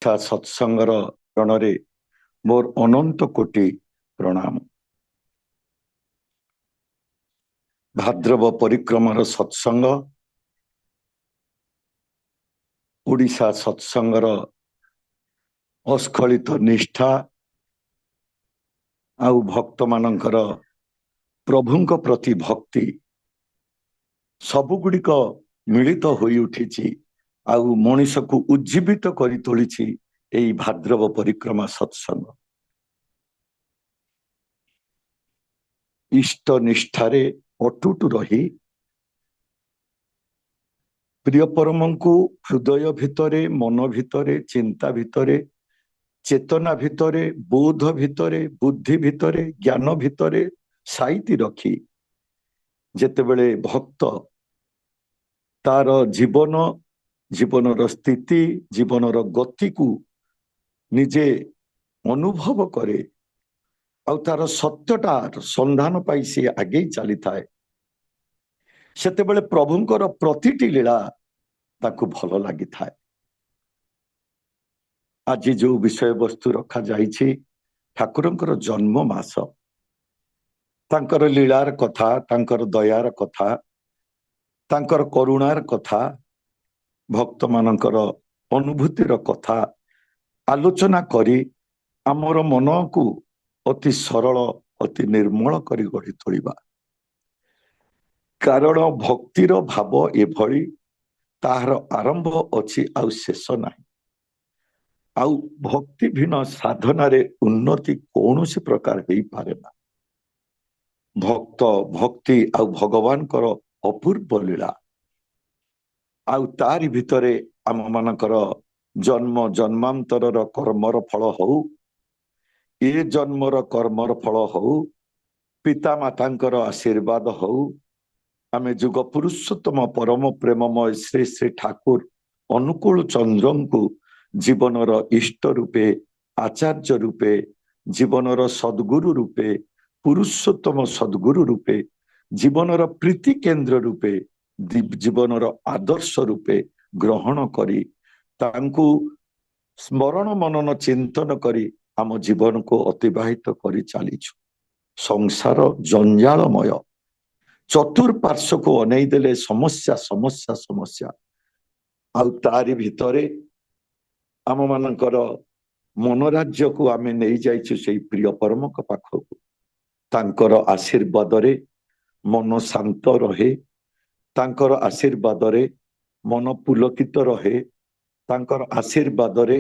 ओडिशा सत्संगर रणरे मोर अनंत कोटि प्रणाम। भाद्रव परिक्रमार सत्संग ओडिशा सत्संगर अस्खलित निष्ठा आउ भक्त मानकर प्रभुंक प्रति भक्ति सबुगुड़िक मिलित होई उठिछि आउ मनीष को उज्जीवित करि तोलिछि एई भाद्रव परिक्रमा सत्संग। इष्ट निष्ठारे अटूट रही प्रिय परम को हृदय भितरे मन भितरे चिंता भितरे चेतना भितरे बोध भितरे बुद्धि भितरे ज्ञान भितरे साइति रखी जेतेबेले भक्त तार जीवनर स्थिति जीवनर गति को निजे अनुभव करे और तार सत्यटार संधान पाई सी आगे चली थाए सेतेबेले प्रभुंकर प्रतिटी लीला ताकू भल लगी थाए। आज जो विषय वस्तु रखा जाइछि ठाकुरंकर जन्म मास तांकर लीलार कथा तांकर दयार कथा तांकर करुणार कथा भक्त मानकर अनुभूतिर कथा आलोचना करी आमर मन को अति सरल अति निर्मल करी गढ़ी तोलिबा। कारण भक्तिर भाव एभली ताहार आरंभ अछि आउ शेष नाही आउ भक्ति भिन्न साधना रे उन्नति कौनसी प्रकार हेई पारे ना। भक्त भक्ति आउ भगवान कर अपूर्व लीला आउ तारी भितरे आम मानकर जन्म जन्मांतरर कर्मर फल हौ ए जन्मर कर्मर फल हौ पिता मातांकर आशीर्वाद हौ आमे जुग पुरुषोत्तम परम प्रेममय श्री श्री ठाकुर अनुकूल चंद्रन को जीवनर इष्ट रूपे आचार्य रूपे जीवनर सद्गुरु रूपे पुरुषोत्तम सद्गुरु रूपे जीवनर प्रीति केंद्र रूपे जीवनर आदर्श रूपे ग्रहण करी तांकु स्मरण मनन चिंतन करी आम जीवन को अतिबाहित करी चलीछु। संसार जंजालमय चतुर्पार्श्व को अनै देले समस्या समस्या समस्या आउ तारी भितरे आम मानकर मनोराज्य को आमे नहीं जाइछु सेई प्रिय परम को पाखकु तांकर आशीर्वाद रे मन शांत रहे तांकर आशीर्वाद रे मन पुलकित रहे तांकर आशीर्वाद रे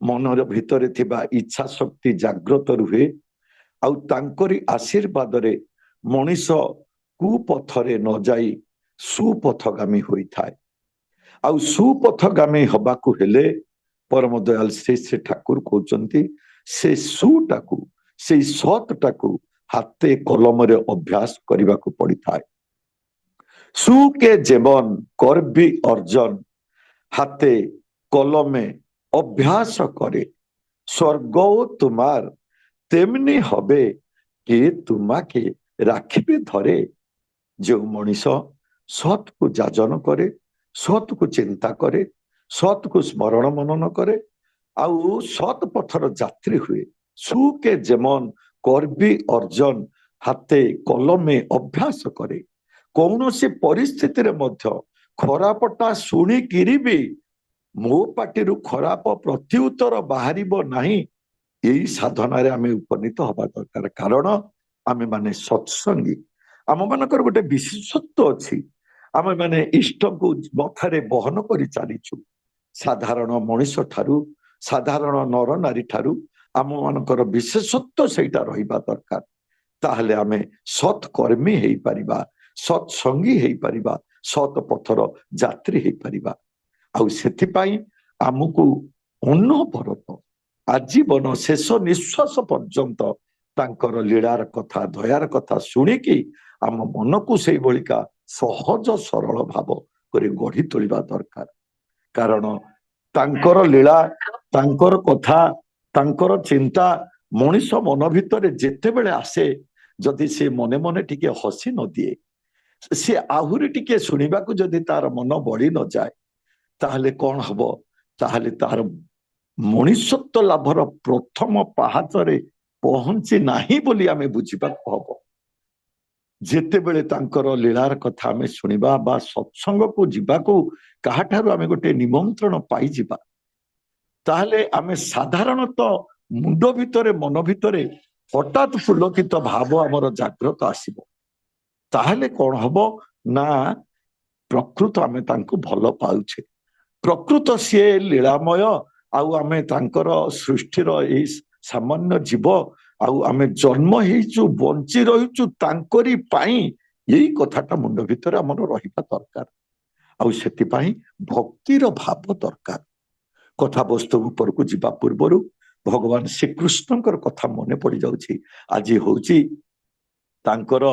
मनर भितरे थिबा इच्छा शक्ति जागृत रुहे आउ तांकरी आशीर्वाद रे मनीष कुपथरे न जाई सुपथगामी होई थाए आउ सुपथगामी हबाकू हेले परम दयाल श्री श्री ठाकुर कहउचंती से सुटाकू से सतटाकू हाथे कलम रे अभ्यास करिबाकू पड़ी थाए। सु के जेमन करबी अर्जन हाथे कलमे अभ्यास करे स्वर्ग तुमार तेमनी हबे कि तुमाके राखिबे धरे। जो मनीष सत को जाजन करे सत को चिंता करे सत को स्मरण मनन करे आउ सत पथर यात्री हुए सु के जेमन करबी अर्जन हाथे कलमे अभ्यास करे कौनसी परिस्थिति रे मध्य खरापटा शुणी किरी भी मो पाटिरु खराप प्रत्युत्तर बाहरिबो नाही एई साधना रे आमे उपनीत हबा दरकार। कारण आमे माने सत्संगी आम मानकर गोटे विशेषत्व अछि आमे माने इष्ट को मथारे बहन करि चलीछु साधारण मनीष ठारू साधारण नर नारी ठारू आम मानकर विशेषत्व सेटा रहिबा दरकार। ताहले आमे सत्कर्मी हेई परिबा सत्संगी हेई परिबा सत पथर यात्री हेई परिबा आउ सेति पाई आमुकु अनवरत आजीवन शेष निश्वास पर्यंत तांकर लीलार कथा दयार कथा सुनिकी आम मन को से बलिका सहज सरल भाव करे गढ़ी तोलिबा दरकार। कारण तांकर लीला तांकर कथा तांकर चिंता मनीष मन भितर जेतेबेले आसे जदि से मने मने टिके हसी न दिए से आहुरी टिके सुनिबाकू जदि तार मन बढ़ी न जाए ताहले कौन हबो ताहले तार ମଣିଷତ୍ୱ ଲାଭର ପ୍ରଥମ ପାହାଚରେ ପହଞ୍ଚି ନାହିଁ ବୋଲି ଆମେ ବୁଝିବାକୁ ହବ। ଯେତେବେଳେ ତାଙ୍କର ଲୀଳାର କଥା ଆମେ ଶୁଣିବା ବା ସତ୍ସଙ୍ଗକୁ ଯିବାକୁ କାହାଠାରୁ ଆମେ ଗୋଟେ ନିମନ୍ତ୍ରଣ ପାଇଯିବା, ତାହେଲେ ଆମେ ସାଧାରଣତଃ ମୁଣ୍ଡ ଭିତରେ ମନ ଭିତରେ ହଠାତ୍ ପୁଲକିତ ଭାବ ଆମର ଜାଗ୍ରତ ଆସିବ। ତାହେଲେ କଣ ହବ ନା ପ୍ରକୃତ ଆମେ ତାଙ୍କୁ ଭଲ ପାଉଛେ, ପ୍ରକୃତ ସିଏ ଲୀଳାମୟ, ଆଉ ଆମେ ତାଙ୍କର ସୃଷ୍ଟିର ଏଇ ସାମାନ୍ୟ ଜୀବ, ଆଉ ଆମେ ଜନ୍ମ ହେଇଛୁ ବଞ୍ଚି ରହିଛୁ ତାଙ୍କରି ପାଇଁ। ଏଇ କଥାଟା ମୁଣ୍ଡ ଭିତରେ ଆମର ରହିବା ଦରକାର। ଆଉ ସେଥିପାଇଁ ଭକ୍ତିର ଭାବ ଦରକାର। କଥାବସ୍ତୁ ଉପରକୁ ଯିବା ପୂର୍ବରୁ ଭଗବାନ ଶ୍ରୀକୃଷ୍ଣଙ୍କର କଥା ମନେ ପଡି ଯାଉଛି। ଆଜି ହଉଛି ତାଙ୍କର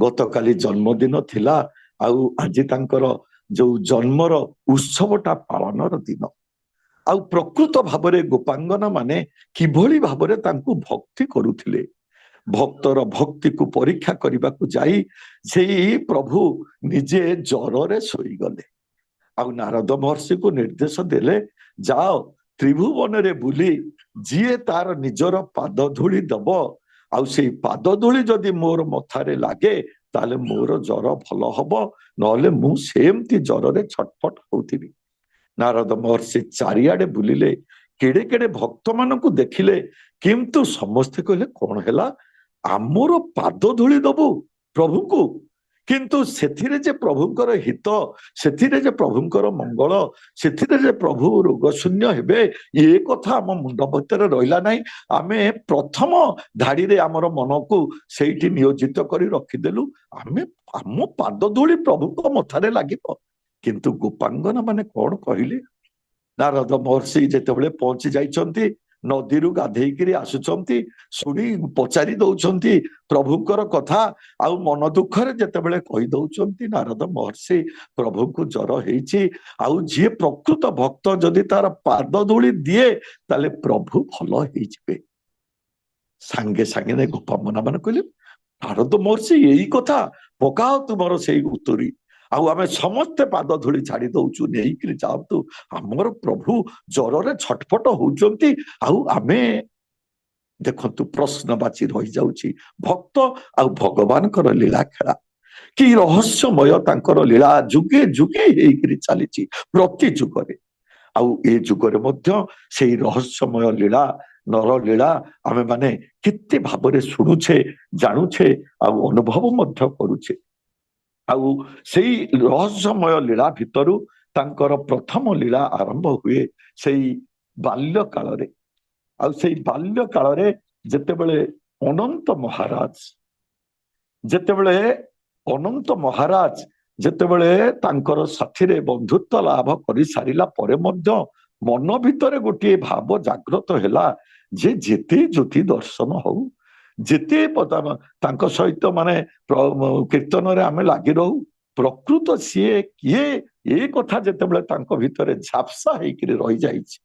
ଗତକାଲି ଜନ୍ମଦିନ ଥିଲା, ଆଉ ଆଜି ତାଙ୍କର ଯୋଉ ଜନ୍ମର ଉତ୍ସବଟା ପାଳନର ଦିନ। ଆଉ ପ୍ରକୃତ ଭାବରେ ଗୋପାଙ୍ଗନା ମାନେ କିଭଳି ଭାବରେ ତାଙ୍କୁ ଭକ୍ତି କରୁଥିଲେ। ଭକ୍ତର ଭକ୍ତିକୁ ପରୀକ୍ଷା କରିବାକୁ ଯାଇ ସେଇ ପ୍ରଭୁ ନିଜେ ଜ୍ୱରରେ ଶୋଇଗଲେ। ଆଉ ନାରଦ ମହର୍ଷିକୁ ନିର୍ଦ୍ଦେଶ ଦେଲେ, ଯାଅ ତ୍ରିଭୁବନରେ ବୁଲି ଯିଏ ତାର ନିଜର ପାଦ ଧୂଳି ଦବ, ଆଉ ସେଇ ପାଦ ଧୂଳି ଯଦି ମୋର ମଥାରେ ଲାଗେ ତାହେଲେ ମୋର ଜ୍ୱର ଭଲ ହବ, ନହେଲେ ମୁଁ ସେମିତି ଜ୍ୱରରେ ଛଟପଟ ହଉଥିବି। ନାରଦ ମହର୍ଷି ଚାରିଆଡେ ବୁଲିଲେ, କେଡେ କେଡେ ଭକ୍ତ ମାନଙ୍କୁ ଦେଖିଲେ, କିନ୍ତୁ ସମସ୍ତେ କହିଲେ କଣ ହେଲା, ଆମର ପାଦ ଧୂଳି ଦବୁ ପ୍ରଭୁଙ୍କୁ, କିନ୍ତୁ ସେଥିରେ ଯେ ପ୍ରଭୁଙ୍କର ହିତ, ସେଥିରେ ଯେ ପ୍ରଭୁଙ୍କର ମଙ୍ଗଳ, ସେଥିରେ ଯେ ପ୍ରଭୁ ରୋଗ ଶୂନ୍ୟ ହେବେ, ଏ କଥା ଆମ ମୁଣ୍ଡ ଭିତରେ ରହିଲା ନାହିଁ। ଆମେ ପ୍ରଥମ ଧାଡିରେ ଆମର ମନକୁ ସେଇଠି ନିୟୋଜିତ କରି ରଖିଦେଲୁ, ଆମେ ଆମ ପାଦ ଧୂଳି ପ୍ରଭୁଙ୍କ ମଥାରେ ଲାଗିବ। କିନ୍ତୁ ଗୋପାଙ୍ଗନା ମାନେ କଣ କହିଲେ? ନାରଦ ମହର୍ଷି ଯେତେବେଳେ ପହଞ୍ଚି ଯାଇଛନ୍ତି, ନଦୀରୁ ଗାଧେଇକିରି ଆସୁଛନ୍ତି, ଶୁଣି ପଚାରି ଦଉଛନ୍ତି ପ୍ରଭୁଙ୍କର କଥା, ଆଉ ମନ ଦୁଃଖରେ ଯେତେବେଳେ କହି ଦଉଛନ୍ତି ନାରଦ ମହର୍ଷି ପ୍ରଭୁଙ୍କୁ ଜ୍ୱର ହେଇଛି, ଆଉ ଯିଏ ପ୍ରକୃତ ଭକ୍ତ ଯଦି ତାର ପାଦ ଧୂଳି ଦିଏ ତାହେଲେ ପ୍ରଭୁ ଭଲ ହେଇଯିବେ। ସାଙ୍ଗେ ସାଙ୍ଗେ ଗୋପାଙ୍ଗନା ମାନେ କହିଲେ, ନାରଦ ମହର୍ଷି ଏଇ କଥା, ପକାଅ ତୁମର ସେଇ ଉତ୍ତରୀ, ଆଉ ଆମେ ସମସ୍ତେ ପାଦ ଧୂଳି ଛାଡି ଦଉଛୁ, ନେଇକିରି ଯାଆନ୍ତୁ, ଆମର ପ୍ରଭୁ ଜ୍ୱରରେ ଛଟପଟ ହଉଛନ୍ତି। ଆଉ ଆମେ ଦେଖନ୍ତୁ ପ୍ରଶ୍ନବାଚୀ ରହିଯାଉଛି, ଭକ୍ତ ଆଉ ଭଗବାନଙ୍କର ଲୀଳା ଖେଳା କି ରହସ୍ୟମୟ ତାଙ୍କର ଲୀଳା ଯୁଗେ ଯୁଗେ ହେଇକିରି ଚାଲିଛି ପ୍ରତି ଯୁଗରେ। ଆଉ ଏ ଯୁଗରେ ମଧ୍ୟ ସେଇ ରହସ୍ୟମୟ ଲୀଳା ନର ଲୀଳା ଆମେ ମାନେ କେତେ ଭାବରେ ଶୁଣୁଛେ, ଜାଣୁଛେ, ଆଉ ଅନୁଭବ ମଧ୍ୟ କରୁଛେ। ଆଉ ସେଇ ରହସ୍ୟମୟ ଲୀଳା ଭିତରୁ ତାଙ୍କର ପ୍ରଥମ ଲୀଳା ଆରମ୍ଭ ହୁଏ ସେଇ ବାଲ୍ୟ କାଳରେ। ଆଉ ସେଇ ବାଲ୍ୟ କାଳରେ ଯେତେବେଳେ ଅନନ୍ତ ମହାରାଜ ଯେତେବେଳେ ତାଙ୍କର ସାଥିରେ ବନ୍ଧୁତ୍ୱ ଲାଭ କରି ସାରିଲା ପରେ ମଧ୍ୟ ମନ ଭିତରେ ଗୋଟିଏ ଭାବ ଜାଗ୍ରତ ହେଲା ଯେ ଯେତେ ଜ୍ୟୋତି ଦର୍ଶନ ହଉ, ଯେତେ ତାଙ୍କ ସହିତ ମାନେ କୀର୍ତ୍ତନରେ ଆମେ ଲାଗି ରହୁ, ପ୍ରକୃତ ସିଏ କିଏ ଏ କଥା ଯେତେବେଳେ ତାଙ୍କ ଭିତରେ ଝାପ୍ସା ହେଇକିରି ରହିଯାଇଛି,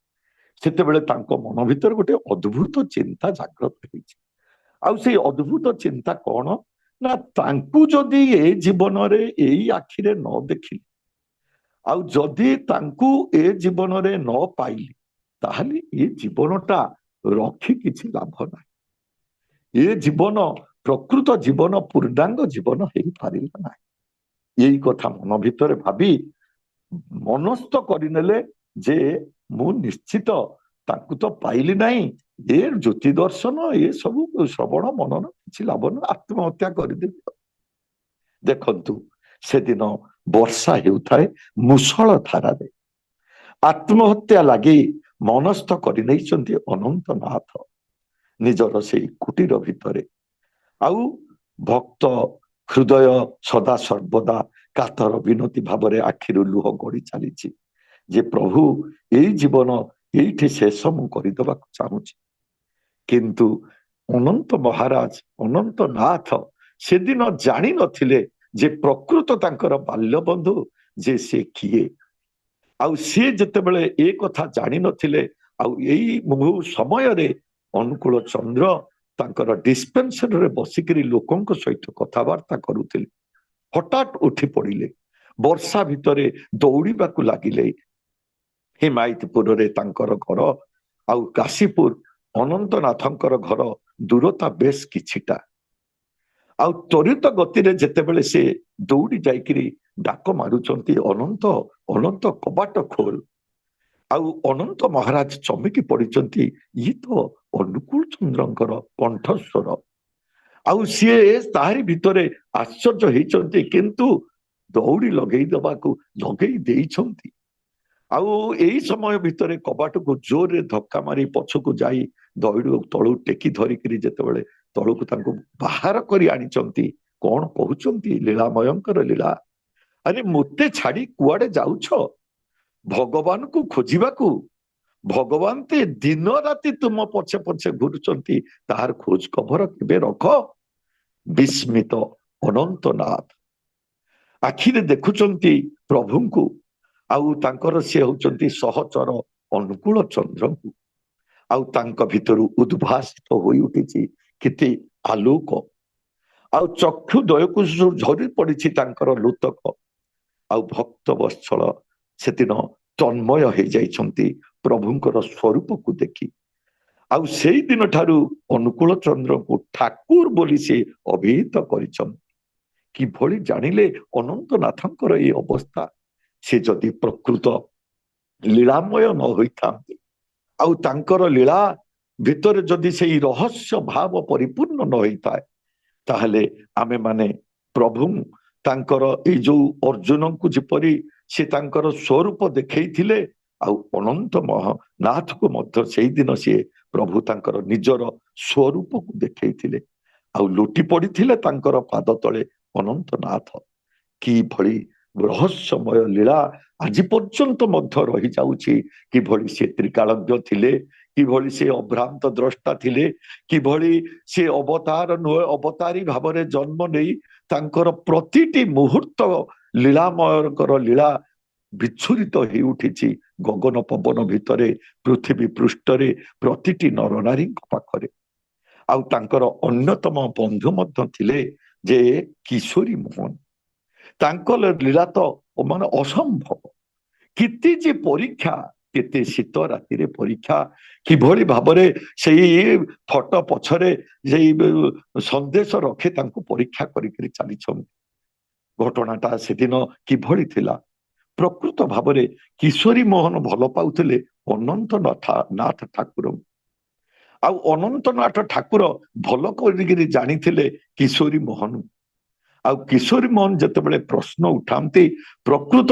ସେତେବେଳେ ତାଙ୍କ ମନ ଭିତରେ ଗୋଟେ ଅଦ୍ଭୁତ ଚିନ୍ତା ଜାଗ୍ରତ ହେଇଛି। ଆଉ ସେଇ ଅଦ୍ଭୁତ ଚିନ୍ତା କଣ ନା, ତାଙ୍କୁ ଯଦି ଏ ଜୀବନରେ ଏଇ ଆଖିରେ ନ ଦେଖିଲି, ଆଉ ଯଦି ତାଙ୍କୁ ଏ ଜୀବନରେ ନ ପାଇଲି, ତାହେଲେ ଏ ଜୀବନଟା ରଖି କିଛି ଲାଭ ନାହିଁ। ଏ ଜୀବନ ପ୍ରକୃତ ଜୀବନ ପୂର୍ଣ୍ଣାଙ୍ଗ ଜୀବନ ହେଇପାରିଲା ନାହିଁ। ଏଇ କଥା ମନ ଭିତରେ ଭାବି ମନସ୍ଥ କରିନେଲେ ଯେ ମୁଁ ନିଶ୍ଚିତ ତାଙ୍କୁ ତ ପାଇଲି ନାହିଁ, ଏ ଜ୍ୟୋତି ଦର୍ଶନ ଏ ସବୁ ଶ୍ରବଣ ମନନ କିଛି ଲାଭ ନାହିଁ, ଆତ୍ମହତ୍ୟା କରିଦେବି। ଦେଖନ୍ତୁ ସେଦିନ ବର୍ଷା ହେଉଥାଏ ମୂଷଳ ଧାରାରେ, ଆତ୍ମହତ୍ୟା ଲାଗି ମନସ୍ଥ କରିନେଇଛନ୍ତି ଅନନ୍ତନାଥ ନିଜର ସେଇ କୁଟୀର ଭିତରେ। ଆଉ ଭକ୍ତ ହୃଦୟ ସଦା ସର୍ବଦା କାତର ବିନତି ଭାବରେ ଆଖିରୁ ଲୁହ ଗଡି ଚାଲିଛି ଯେ ପ୍ରଭୁ ଏଇ ଜୀବନ ଏଇଠି ଶେଷ ମୁଁ କରିଦେବାକୁ ଚାହୁଁଛି। କିନ୍ତୁ ଅନନ୍ତ ମହାରାଜ ଅନନ୍ତ ନାଥ ସେଦିନ ଜାଣିନଥିଲେ ଯେ ପ୍ରକୃତ ତାଙ୍କର ବାଲ୍ୟବନ୍ଧୁ ଯେ ସେ କିଏ। ଆଉ ସିଏ ଯେତେବେଳେ ଏ କଥା ଜାଣିନଥିଲେ, ଆଉ ଏଇ ସମୟରେ ଅନୁକୂଳ ଚନ୍ଦ୍ର ତାଙ୍କର ଡିସ୍ପେନ୍ସରରେ ବସିକିରି ଲୋକଙ୍କ ସହିତ କଥାବାର୍ତ୍ତା କରୁଥିଲେ, ହଠାତ୍ ଉଠି ପଡିଲେ, ବର୍ଷା ଭିତରେ ଦୌଡ଼ିବାକୁ ଲାଗିଲେ। ହିମାୟତପୁରରେ ତାଙ୍କର ଘର, ଆଉ କାଶୀପୁର ଅନନ୍ତନାଥଙ୍କର ଘର ଦୂରତା ବେଶ କିଛିଟା। ଆଉ ତ୍ୱରିତ ଗତିରେ ଯେତେବେଳେ ସେ ଦୌଡ଼ି ଯାଇକିରି ଡାକ ମାରୁଛନ୍ତି, ଅନନ୍ତ ଅନନ୍ତ କବାଟ ଖୋଲ। ଆଉ ଅନନ୍ତ ମହାରାଜ ଚମକି ପଡିଛନ୍ତି, ଇଏ ତ ଅନୁକୂଳ ଚନ୍ଦ୍ରଙ୍କର କଣ୍ଠସ୍ୱର। ଆଉ ସିଏ ତାହାରି ଭିତରେ ଆଶ୍ଚର୍ଯ୍ୟ ହେଇଛନ୍ତି, କିନ୍ତୁ ଦୌଡ଼ି ଲଗେଇ ଦେଇଛନ୍ତି। ଆଉ ଏଇ ସମୟ ଭିତରେ କବାଟକୁ ଜୋରରେ ଧକ୍କା ମାରି ପଛକୁ ଯାଇ ଦଇଡୁ ତଳୁ ଟେକି ଧରିକିରି ଯେତେବେଳେ ତଳକୁ ତାଙ୍କୁ ବାହାର କରି ଆଣିଛନ୍ତି, କଣ କହୁଛନ୍ତି, ଲୀଳାମୟଙ୍କର ଲୀଳା। ଆରେ ମୋତେ ଛାଡି କୁଆଡେ ଯାଉଛ? ଭଗବାନଙ୍କୁ ଖୋଜିବାକୁ। ଭଗବାନ ତ ଦିନ ରାତି ତୁମ ପଛେ ପଛେ ଘୁରୁଛନ୍ତି, ତାହାର ଖୋଜ ଖବର କେବେ ରଖ। ବିସ୍ମିତ ଅନନ୍ତନାଥ ଆଖିରେ ଦେଖୁଛନ୍ତି ପ୍ରଭୁଙ୍କୁ, ଆଉ ତାଙ୍କର ସେ ହଉଛନ୍ତି ସହଚର ଅନୁକୂଳ ଚନ୍ଦ୍ରଙ୍କୁ। ଆଉ ତାଙ୍କ ଭିତରୁ ଉଦ୍ଭାସିତ ହୋଇ ଉଠିଛି କେତେ ଆଲୋକ। ଆଉ ଚକ୍ଷୁ ଦୟକୁ ଝରି ପଡିଛି ତାଙ୍କର ଲୋତକ। ଆଉ ଭକ୍ତ ବତ୍ସଳ ସେଦିନ ତନ୍ମୟ ହେଇଯାଇଛନ୍ତି ପ୍ରଭୁଙ୍କର ସ୍ୱରୂପକୁ ଦେଖି। ଆଉ ସେଇ ଦିନ ଠାରୁ ଅନୁକୂଳ ଚନ୍ଦ୍ରଙ୍କୁ ଠାକୁର ବୋଲି ସେ ଅଭିହିତ କରିଛନ୍ତି। କିଭଳି ଜାଣିଲେ ଅନନ୍ତନାଥଙ୍କର ଏଇ ଅବସ୍ଥା? ସେ ଯଦି ପ୍ରକୃତ ଲୀଳାମୟ ନ ହୋଇଥାନ୍ତି, ଆଉ ତାଙ୍କର ଲୀଳା ଭିତରେ ଯଦି ସେଇ ରହସ୍ୟ ଭାବ ପରିପୂର୍ଣ୍ଣ ନ ହେଇଥାଏ, ତାହେଲେ ଆମେ ମାନେ ପ୍ରଭୁ ତାଙ୍କର ଏଇ ଯୋଉ ଅର୍ଜୁନଙ୍କୁ ଯେପରି ସେ ତାଙ୍କର ସ୍ୱରୂପ ଦେଖେଇଥିଲେ, ଆଉ ଅନନ୍ତ ମହାନାଥକୁ ମଧ୍ୟ ସେଇଦିନ ସିଏ ପ୍ରଭୁ ତାଙ୍କର ନିଜର ସ୍ୱରୂପକୁ ଦେଖେଇଥିଲେ। ଆଉ ଲୁଟି ପଡିଥିଲେ ତାଙ୍କର ପାଦ ତଳେ ଅନନ୍ତନାଥ। କିଭଳି ରହସ୍ୟମୟ ଲୀଳା ଆଜି ପର୍ଯ୍ୟନ୍ତ ମଧ୍ୟ ରହିଯାଉଛି। କିଭଳି ସେ ତ୍ରିକାଳଜ୍ଞ ଥିଲେ, କିଭଳି ସେ ଅଭ୍ରାନ୍ତ ଦ୍ରଷ୍ଟା ଥିଲେ, କିଭଳି ସେ ଅବତାର ନୁହେଁ ଅବତାରୀ ଭାବରେ ଜନ୍ମ ନେଇ ତାଙ୍କର ପ୍ରତିଟି ମୁହୂର୍ତ୍ତ ଲୀଳାମୟଙ୍କର ଲୀଳା ବିଚ୍ଛୁରିତ ହେଇ ଉଠିଛି ଗଗନ ପବନ ଭିତରେ, ପୃଥିବୀ ପୃଷ୍ଠରେ, ପ୍ରତିଟି ନରନାରୀଙ୍କ ପାଖରେ। ଆଉ ତାଙ୍କର ଅନ୍ୟତମ ବନ୍ଧୁ ମଧ୍ୟ ଥିଲେ ଯେ କିଶୋରୀ ମୋହନ। ତାଙ୍କ ଲୀଳା ତ ମାନେ ଅସମ୍ଭବ। କେତେ ଯେ ପରୀକ୍ଷା, କେତେ ଶୀତ ରାତିରେ ପରୀକ୍ଷା, କିଭଳି ଭାବରେ ସେଇ ଫଟୋ ପଛରେ ସେଇ ସନ୍ଦେଶ ରଖି ତାଙ୍କୁ ପରୀକ୍ଷା କରିକିରି ଚାଲିଛନ୍ତି। ଘଟଣାଟା ସେଦିନ କିଭଳି ଥିଲା? ପ୍ରକୃତ ଭାବରେ କିଶୋରୀ ମୋହନ ଭଲ ପାଉଥିଲେ ଅନନ୍ତନାଥ ଠାକୁରଙ୍କୁ। ଆଉ ଅନନ୍ତନାଥ ଠାକୁର ଭଲ କରିକିରି ଜାଣିଥିଲେ କିଶୋରୀ ମୋହନ। ଆଉ କିଶୋରୀ ମୋହନ ଯେତେବେଳେ ପ୍ରଶ୍ନ ଉଠାନ୍ତି, ପ୍ରକୃତ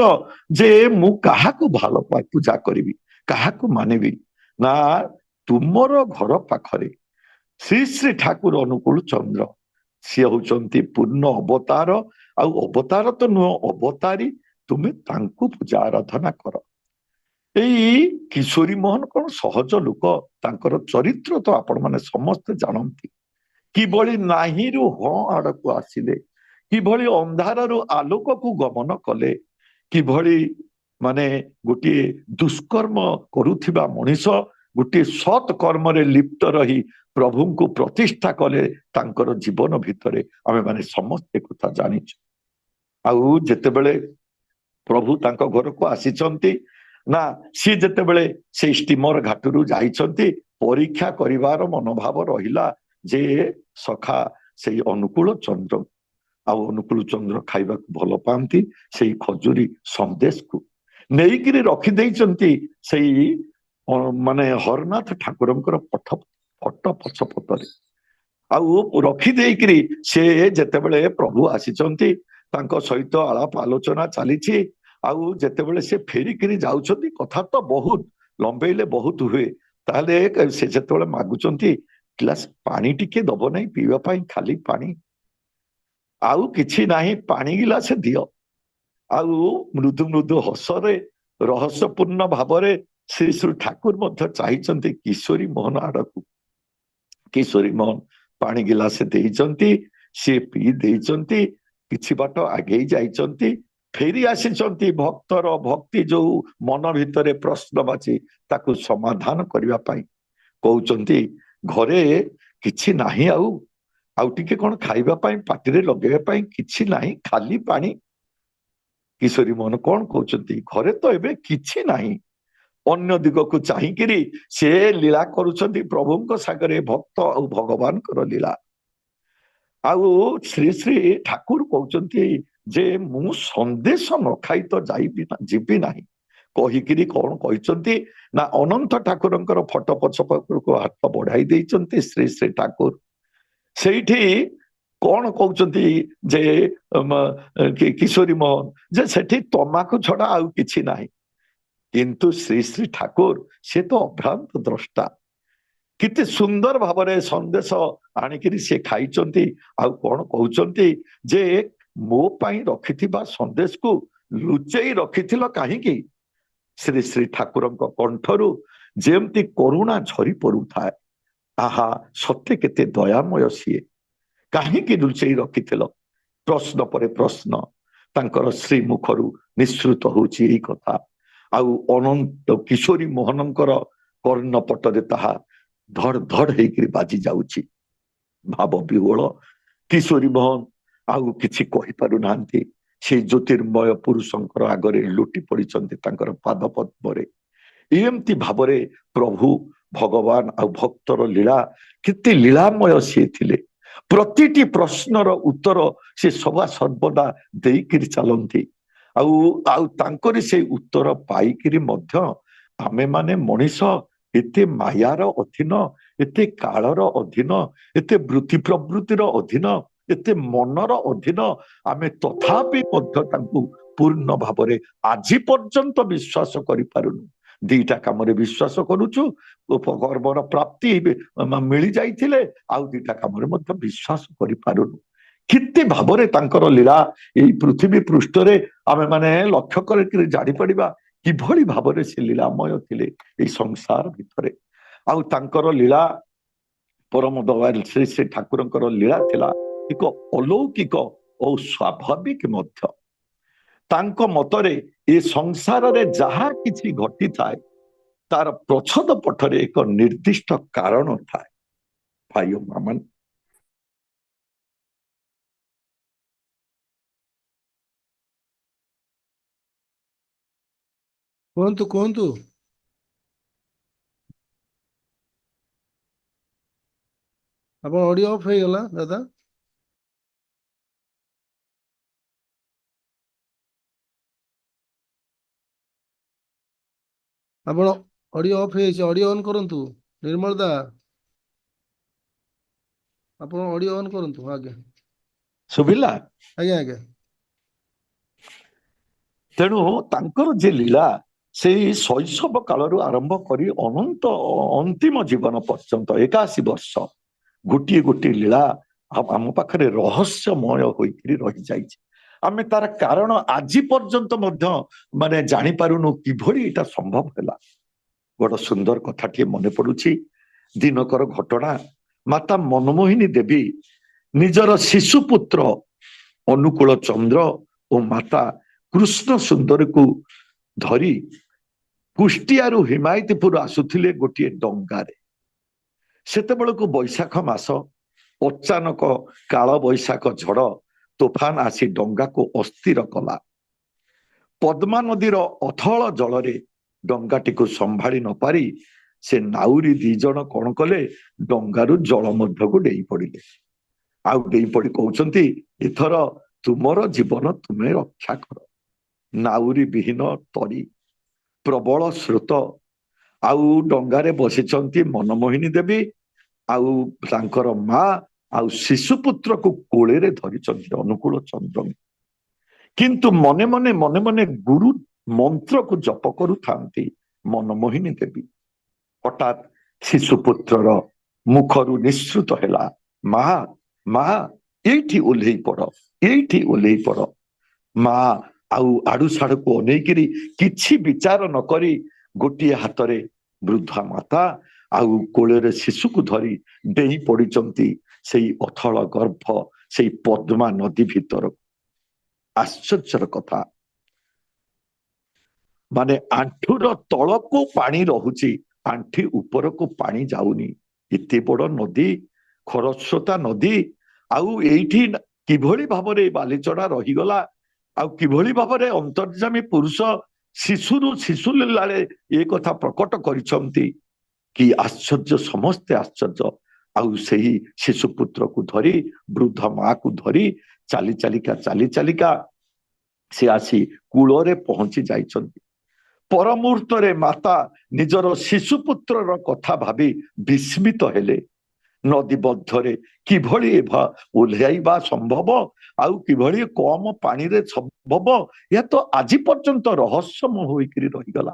ଯେ ମୁଁ କାହାକୁ ଭଲ ପୂଜା କରିବି, କାହାକୁ ମାନିବି? ନା, ତୁମର ଘର ପାଖରେ ଶ୍ରୀ ଶ୍ରୀ ଠାକୁର ଅନୁକୂଳ ଚନ୍ଦ୍ର, ସିଏ ହଉଛନ୍ତି ପୂର୍ଣ୍ଣ ଅବତାର। ଆଉ ଅବତାର ତ ନୁହଁ, ଅବତାରୀ। ତୁମେ ତାଙ୍କୁ ପୂଜା ଆରାଧନା କର। ଏଇ କିଶୋରୀ ମୋହନ କଣ ସହଜ ଲୋକ? ତାଙ୍କର ଚରିତ୍ର ତ ଆପଣ ମାନେ ସମସ୍ତେ ଜାଣନ୍ତି। କିଭଳି ନାହିଁରୁ ହଁ ଆଡକୁ ଆସିଲେ, କିଭଳି ଅନ୍ଧାରରୁ ଆଲୋକକୁ ଗମନ କଲେ, କିଭଳି ମାନେ ଗୋଟିଏ ଦୁଷ୍କର୍ମ କରୁଥିବା ମଣିଷ ଗୋଟିଏ ସତ୍ କର୍ମରେ ଲିପ୍ତ ରହି ପ୍ରଭୁଙ୍କୁ ପ୍ରତିଷ୍ଠା କଲେ ତାଙ୍କର ଜୀବନ ଭିତରେ। ଆମେ ମାନେ ସମସ୍ତେ କଥା ଜାଣିଛୁ। ଆଉ ଯେତେବେଳେ ପ୍ରଭୁ ତାଙ୍କ ଘରକୁ ଆସିଛନ୍ତି, ନା ସିଏ ଯେତେବେଳେ ସେଇ ଷ୍ଟିମର ଘାଟରୁ ଯାଇଛନ୍ତି, ପରୀକ୍ଷା କରିବାର ମନୋଭାବ ରହିଲା ଯେ ସଖା ସେଇ ଅନୁକୂଳ ଚନ୍ଦ୍ର। ଆଉ ଅନୁକୂଳ ଚନ୍ଦ୍ର ଖାଇବାକୁ ଭଲ ପାଆନ୍ତି ସେଇ ଖଜୁରୀ ସନ୍ଦେଶକୁ ନେଇକିରି ରଖିଦେଇଛନ୍ତି ସେଇ ମାନେ ହରନାଥ ଠାକୁରଙ୍କର ଫଟୋ ପଛପଟରେ। ଆଉ ରଖିଦେଇକିରି ସେ ଯେତେବେଳେ ପ୍ରଭୁ ଆସିଛନ୍ତି, ତାଙ୍କ ସହିତ ଆଳାପ ଆଲୋଚନା ଚାଲିଛି। ଆଉ ଯେତେବେଳେ ସେ ଫେରିକିରି ଯାଉଛନ୍ତି, କଥା ତ ବହୁତ ଲମ୍ବେଇଲେ ବହୁତ ହୁଏ। ତାହେଲେ ସେ ଯେତେବେଳେ ମାଗୁଛନ୍ତି ଗ୍ଲାସ ପାଣି ଟିକେ ଦବ ନାହିଁ ପିଇବା ପାଇଁ, ଖାଲି ପାଣି, ଆଉ କିଛି ନାହିଁ, ପାଣି ଗିଲାସେ ଦିଅ। ଆଉ ମୃଦୁ ମୃଦୁ ହସରେ ରହସ୍ୟପୂର୍ଣ୍ଣ ଭାବରେ ଶ୍ରୀ ଶ୍ରୀ ଠାକୁର ମଧ୍ୟ ଚାହିଁଛନ୍ତି କିଶୋରୀ ମୋହନ ଆଡକୁ। କିଶୋରୀ ମୋହନ ପାଣି ଗିଲାସେ ଦେଇଛନ୍ତି, ସିଏ ପିଇ ଦେଇଛନ୍ତି, କିଛି ବାଟ ଆଗେଇ ଯାଇଛନ୍ତି, ଫେରି ଆସିଛନ୍ତି ଭକ୍ତର ଭକ୍ତି ଯୋଉ ମନ ଭିତରେ ପ୍ରଶ୍ନବାଚୀ ତାକୁ ସମାଧାନ କରିବା ପାଇଁ। କହୁଛନ୍ତି ଘରେ କିଛି ନାହିଁ, ଆଉ ଟିକେ କଣ ଖାଇବା ପାଇଁ, ପାଟିରେ ଲଗେଇବା ପାଇଁ କିଛି ନାହିଁ, ଖାଲି ପାଣି। କିଶୋରୀ ମୋହନ କଣ କହୁଛନ୍ତି? ଘରେ ତ ଏବେ କିଛି ନାହିଁ, ଅନ୍ୟ ଦିଗକୁ ଚାହିଁକିରି ସେ ଲୀଳା କରୁଛନ୍ତି ପ୍ରଭୁଙ୍କ ସାଗରେ ଭକ୍ତ ଆଉ ଭଗବାନଙ୍କର ଲୀଳା। ଆଉ ଶ୍ରୀ ଶ୍ରୀ ଠାକୁର କହୁଛନ୍ତି ଯେ ମୁଁ ସନ୍ଦେଶ ନ ଖାଇ ତ ଯିବି ନାହିଁ କହିକିରି କଣ କହିଛନ୍ତି ନା ଅନନ୍ତ ଠାକୁରଙ୍କର ଫଟୋ ପଛ ପାଖକୁ ହାତ ବଢାଇ ଦେଇଛନ୍ତି ଶ୍ରୀ ଶ୍ରୀ ଠାକୁର। ସେଇଠି କଣ କହୁଛନ୍ତି ଯେ କିଶୋରୀ ମୋହନ ଯେ ସେଠି ତମାଖୁ ଛଡା ଆଉ କିଛି ନାହିଁ। କିନ୍ତୁ ଶ୍ରୀ ଶ୍ରୀ ଠାକୁର ସେ ତ ଅଭ୍ରାନ୍ତ ଦ୍ରଷ୍ଟା। କେତେ ସୁନ୍ଦର ଭାବରେ ସନ୍ଦେଶ ଆଣିକିରି ସେ ଖାଇଛନ୍ତି। ଆଉ କଣ କହୁଛନ୍ତି ଯେ ମୋ ପାଇଁ ରଖିଥିବା ସନ୍ଦେଶକୁ ଲୁଚେଇ ରଖିଥିଲ କାହିଁକି? ଶ୍ରୀ ଶ୍ରୀ ଠାକୁରଙ୍କ କଣ୍ଠରୁ ଯେମିତି କରୁଣା ଝରି ପଡୁଥାଏ। ଆହା ସତେ କେତେ ଦୟାମୟ ସିଏ। କାହିଁକି ଲୁଚେଇ ରଖିଥିଲ? ପ୍ରଶ୍ନ ପରେ ପ୍ରଶ୍ନ ତାଙ୍କର ଶ୍ରୀମୁଖରୁ ନିଃସୃତ ହଉଛି ଏଇ କଥା। ଆଉ ଅନନ୍ତ କିଶୋରୀ ମୋହନଙ୍କର କର୍ଣ୍ଣ ପଟରେ ତାହା ଧଡ଼ ଧଡ଼ ହେଇକିରି ବାଜି ଯାଉଛି। ଭାବ ବିହୋଳ କିଶୋରୀ ମୋହନ ଆଉ କିଛି କହିପାରୁନାହାନ୍ତି। ସେ ଜ୍ୟୋତିର୍ମୟ ପୁରୁଷଙ୍କର ଆଗରେ ଲୁଟି ପଡିଛନ୍ତି ତାଙ୍କର ପାଦ ପଦ୍ମରେ। ଏମିତି ଭାବରେ ପ୍ରଭୁ ଭଗବାନ ଆଉ ଭକ୍ତର ଲୀଳା କେତେ ଲୀଳାମୟ ସିଏ ଥିଲେ। ପ୍ରତିଟି ପ୍ରଶ୍ନର ଉତ୍ତର ସେ ସଦା ସର୍ବଦା ଦେଇକିରି ଚାଲନ୍ତି। ଆଉ ଆଉ ତାଙ୍କରି ସେଇ ଉତ୍ତର ପାଇକିରି ମଧ୍ୟ ଆମେମାନେ ମଣିଷ ଏତେ ମାୟାର ଅଧୀନ, ଏତେ କାଳର ଅଧୀନ, ଏତେ ବୃତ୍ତି ପ୍ରବୃତ୍ତିର ଅଧୀନ, ଏତେ ମନର ଅଧୀନ। ଆମେ ତଥାପି ମଧ୍ୟ ତାଙ୍କୁ ପୂର୍ଣ୍ଣ ଭାବରେ ଆଜି ପର୍ଯ୍ୟନ୍ତ ବିଶ୍ୱାସ କରିପାରୁନୁ। ଦିଟା କାମରେ ବିଶ୍ୱାସ କରୁଛୁ, କର୍ମର ପ୍ରାପ୍ତି ମିଳି ଯାଇଥିଲେ ଆଉ ଦିଟା କାମରେ ମଧ୍ୟ ବିଶ୍ୱାସ କରିପାରୁନୁ। କେତେ ଭାବରେ ତାଙ୍କର ଲୀଳା ଏଇ ପୃଥିବୀ ପୃଷ୍ଠରେ ଆମେ ମାନେ ଲକ୍ଷ୍ୟ କରିକିରି ଜାଣିପାରିବା କିଭଳି ଭାବରେ ସେ ଲୀଳାମୟ ଥିଲେ ଏଇ ସଂସାର ଭିତରେ। ଆଉ ତାଙ୍କର ଲୀଳା ପରମ ଦୟାଳୁ ଶ୍ରୀ ଶ୍ରୀ ଠାକୁରଙ୍କର ଲୀଳା ଥିଲା ଏକ ଅଲୌକିକ ଓ ସ୍ୱାଭାବିକ ମଧ୍ୟ। ତାଙ୍କ ମତରେ ଏ ସଂସାରରେ ଯାହା କିଛି ଘଟିଥାଏ ତାର ପ୍ରଚ୍ଛଦ ପଟରେ ଏକ ନିର୍ଦ୍ଦିଷ୍ଟ କାରଣ ଥାଏ। ଭାଇ ଓ ମାମାନେ, କୁହନ୍ତୁ କୁହନ୍ତୁ। ଆପଣ ଅଡିଓ ଅଫ୍ ହେଇଗଲା ଦାଦା। ଆପଣ ଅଡିଓ ଅଫ୍ ହେଇଯାଇଛି, ଅଡିଓ ଅନ୍ କରନ୍ତୁ। ନିର୍ମଳ ଦା ଆପଣ ଅଡିଓ ଅନ୍ କରନ୍ତୁ। ଆଜ୍ଞା ଶୁଭିଲା? ଆଜ୍ଞା ଆଜ୍ଞା। ତେଣୁ ତାଙ୍କର ଯେ ଲୀଳା ସେଇ ଶୈଶବ କାଳରୁ ଆରମ୍ଭ କରି ଅନନ୍ତ ଅନ୍ତିମ ଜୀବନ ପର୍ଯ୍ୟନ୍ତ 81 ବର୍ଷ ଗୋଟିଏ ଗୋଟିଏ ଲୀଳା ଆମ ପାଖରେ ରହସ୍ୟମୟ ହୋଇକରି ରହିଯାଇଛି। ଆମେ ତାର କାରଣ ଆଜି ପର୍ଯ୍ୟନ୍ତ ମଧ୍ୟ ମାନେ ଜାଣିପାରୁନୁ କିଭଳି ଏଇଟା ସମ୍ଭବ ହେଲା। ଗୋଟେ ସୁନ୍ଦର କଥାଟିଏ ମନେ ପଡୁଛି, ଦିନକର ଘଟଣା। ମାତା ମନମୋହିନୀ ଦେବୀ ନିଜର ଶିଶୁ ପୁତ୍ର ଅନୁକୂଳ ଚନ୍ଦ୍ର ଓ ମାତା କୃଷ୍ଣ ସୁନ୍ଦରକୁ ଧରି କୁଷ୍ଟିଆରୁ ହିମାୟତପୁର ଆସୁଥିଲେ ଗୋଟିଏ ଡଙ୍ଗାରେ। ସେତେବେଳକୁ ବୈଶାଖ ମାସ, ଅଚାନକ କାଳ ବୈଶାଖ ଝଡ଼ ତୋଫାନ ଆସି ଡଙ୍ଗାକୁ ଅସ୍ଥିର କଲା। ପଦ୍ମା ନଦୀର ଅଥଳ ଜଳରେ ଡଙ୍ଗାଟିକୁ ସମ୍ଭାଳି ନ ପାରି ସେ ନାଉରୀ ଦି ଜଣ କଣ କଲେ, ଡଙ୍ଗାରୁ ଜଳ ମଧ୍ୟକୁ ଡେଇଁ ପଡିଲେ। ଆଉ ଡେଇଁ ପଡି କହୁଛନ୍ତି ଏଥର ତୁମର ଜୀବନ ତୁମେ ରକ୍ଷା କର। ନାଉରୀ ବିହୀନ ତରି, ପ୍ରବଳ ସ୍ରୋତ, ଆଉ ଡଙ୍ଗାରେ ବସିଛନ୍ତି ମନମୋହିନୀ ଦେବୀ ଆଉ ତାଙ୍କର ମା ଆଉ ଶିଶୁ ପୁତ୍ରକୁ କୋଳରେ ଧରିଛନ୍ତି ଅନୁକୂଳ ଚନ୍ଦ୍ର। କିନ୍ତୁ ମନେ ମନେ ଗୁରୁ ମନ୍ତ୍ରକୁ ଜପ କରୁଥାନ୍ତି ମନମୋହିନୀ ଦେବୀ। ହଠାତ୍ ଶିଶୁ ପୁତ୍ରର ମୁଖରୁ ନିଃସୃତ ହେଲା, ମା ମା ଏଇଠି ଓହ୍ଲେଇ ପଡ, ଏଇଠି ଓହ୍ଲେଇ ପଡ। ମା ଆଉ ଆଡୁ ସାଡକୁ ଅନେଇକିରି କିଛି ବିଚାର ନ କରି ଗୋଟିଏ ହାତରେ ବୃଦ୍ଧା ମାତା ଆଉ କୋଳରେ ଶିଶୁକୁ ଧରି ଡେଇଁ ପଡିଛନ୍ତି ସେଇ ଅଥଳ ଗର୍ଭ, ସେଇ ପଦ୍ମା ନଦୀ ଭିତରକୁ। ଆଶ୍ଚର୍ଯ୍ୟର କଥା, ମାନେ ଆଣ୍ଠୁର ତଳକୁ ପାଣି ରହୁଛି, ଆଣ୍ଠି ଉପରକୁ ପାଣି ଯାଉନି। ଏତେ ବଡ ନଦୀ, ଖରସ୍ରୋତା ନଦୀ, ଆଉ ଏଇଠି କିଭଳି ଭାବରେ ବାଲିଚଢା ରହିଗଲା, ଆଉ କିଭଳି ଭାବରେ ଅନ୍ତର୍ଯାମୀ ପୁରୁଷ ଶିଶୁରୁ ଶିଶୁ ଲୀଳାରେ ଏ କଥା ପ୍ରକଟ କରିଛନ୍ତି କି ଆଶ୍ଚର୍ଯ୍ୟ, ସମସ୍ତେ ଆଶ୍ଚର୍ଯ୍ୟ। ଆଉ ସେହି ଶିଶୁ ପୁତ୍ରକୁ ଧରି, ବୃଦ୍ଧ ମାକୁ ଧରି ଚାଲି ଚାଲିକା ସେ ଆସି କୂଳରେ ପହଞ୍ଚି ଯାଇଛନ୍ତି। ପର ମୁହୂର୍ତ୍ତରେ ମାତା ନିଜର ଶିଶୁ ପୁତ୍ରର କଥା ଭାବି ବିସ୍ମିତ ହେଲେ। ନଦୀ ମଧ୍ୟରେ କିଭଳି ଓହ୍ଲାଇବା ସମ୍ଭବ, ଆଉ କିଭଳି କମ ପାଣିରେ ସମ୍ଭବ, ଏହା ତ ଆଜି ପର୍ଯ୍ୟନ୍ତ ରହସ୍ୟମୟ ହୋଇକରି ରହିଗଲା।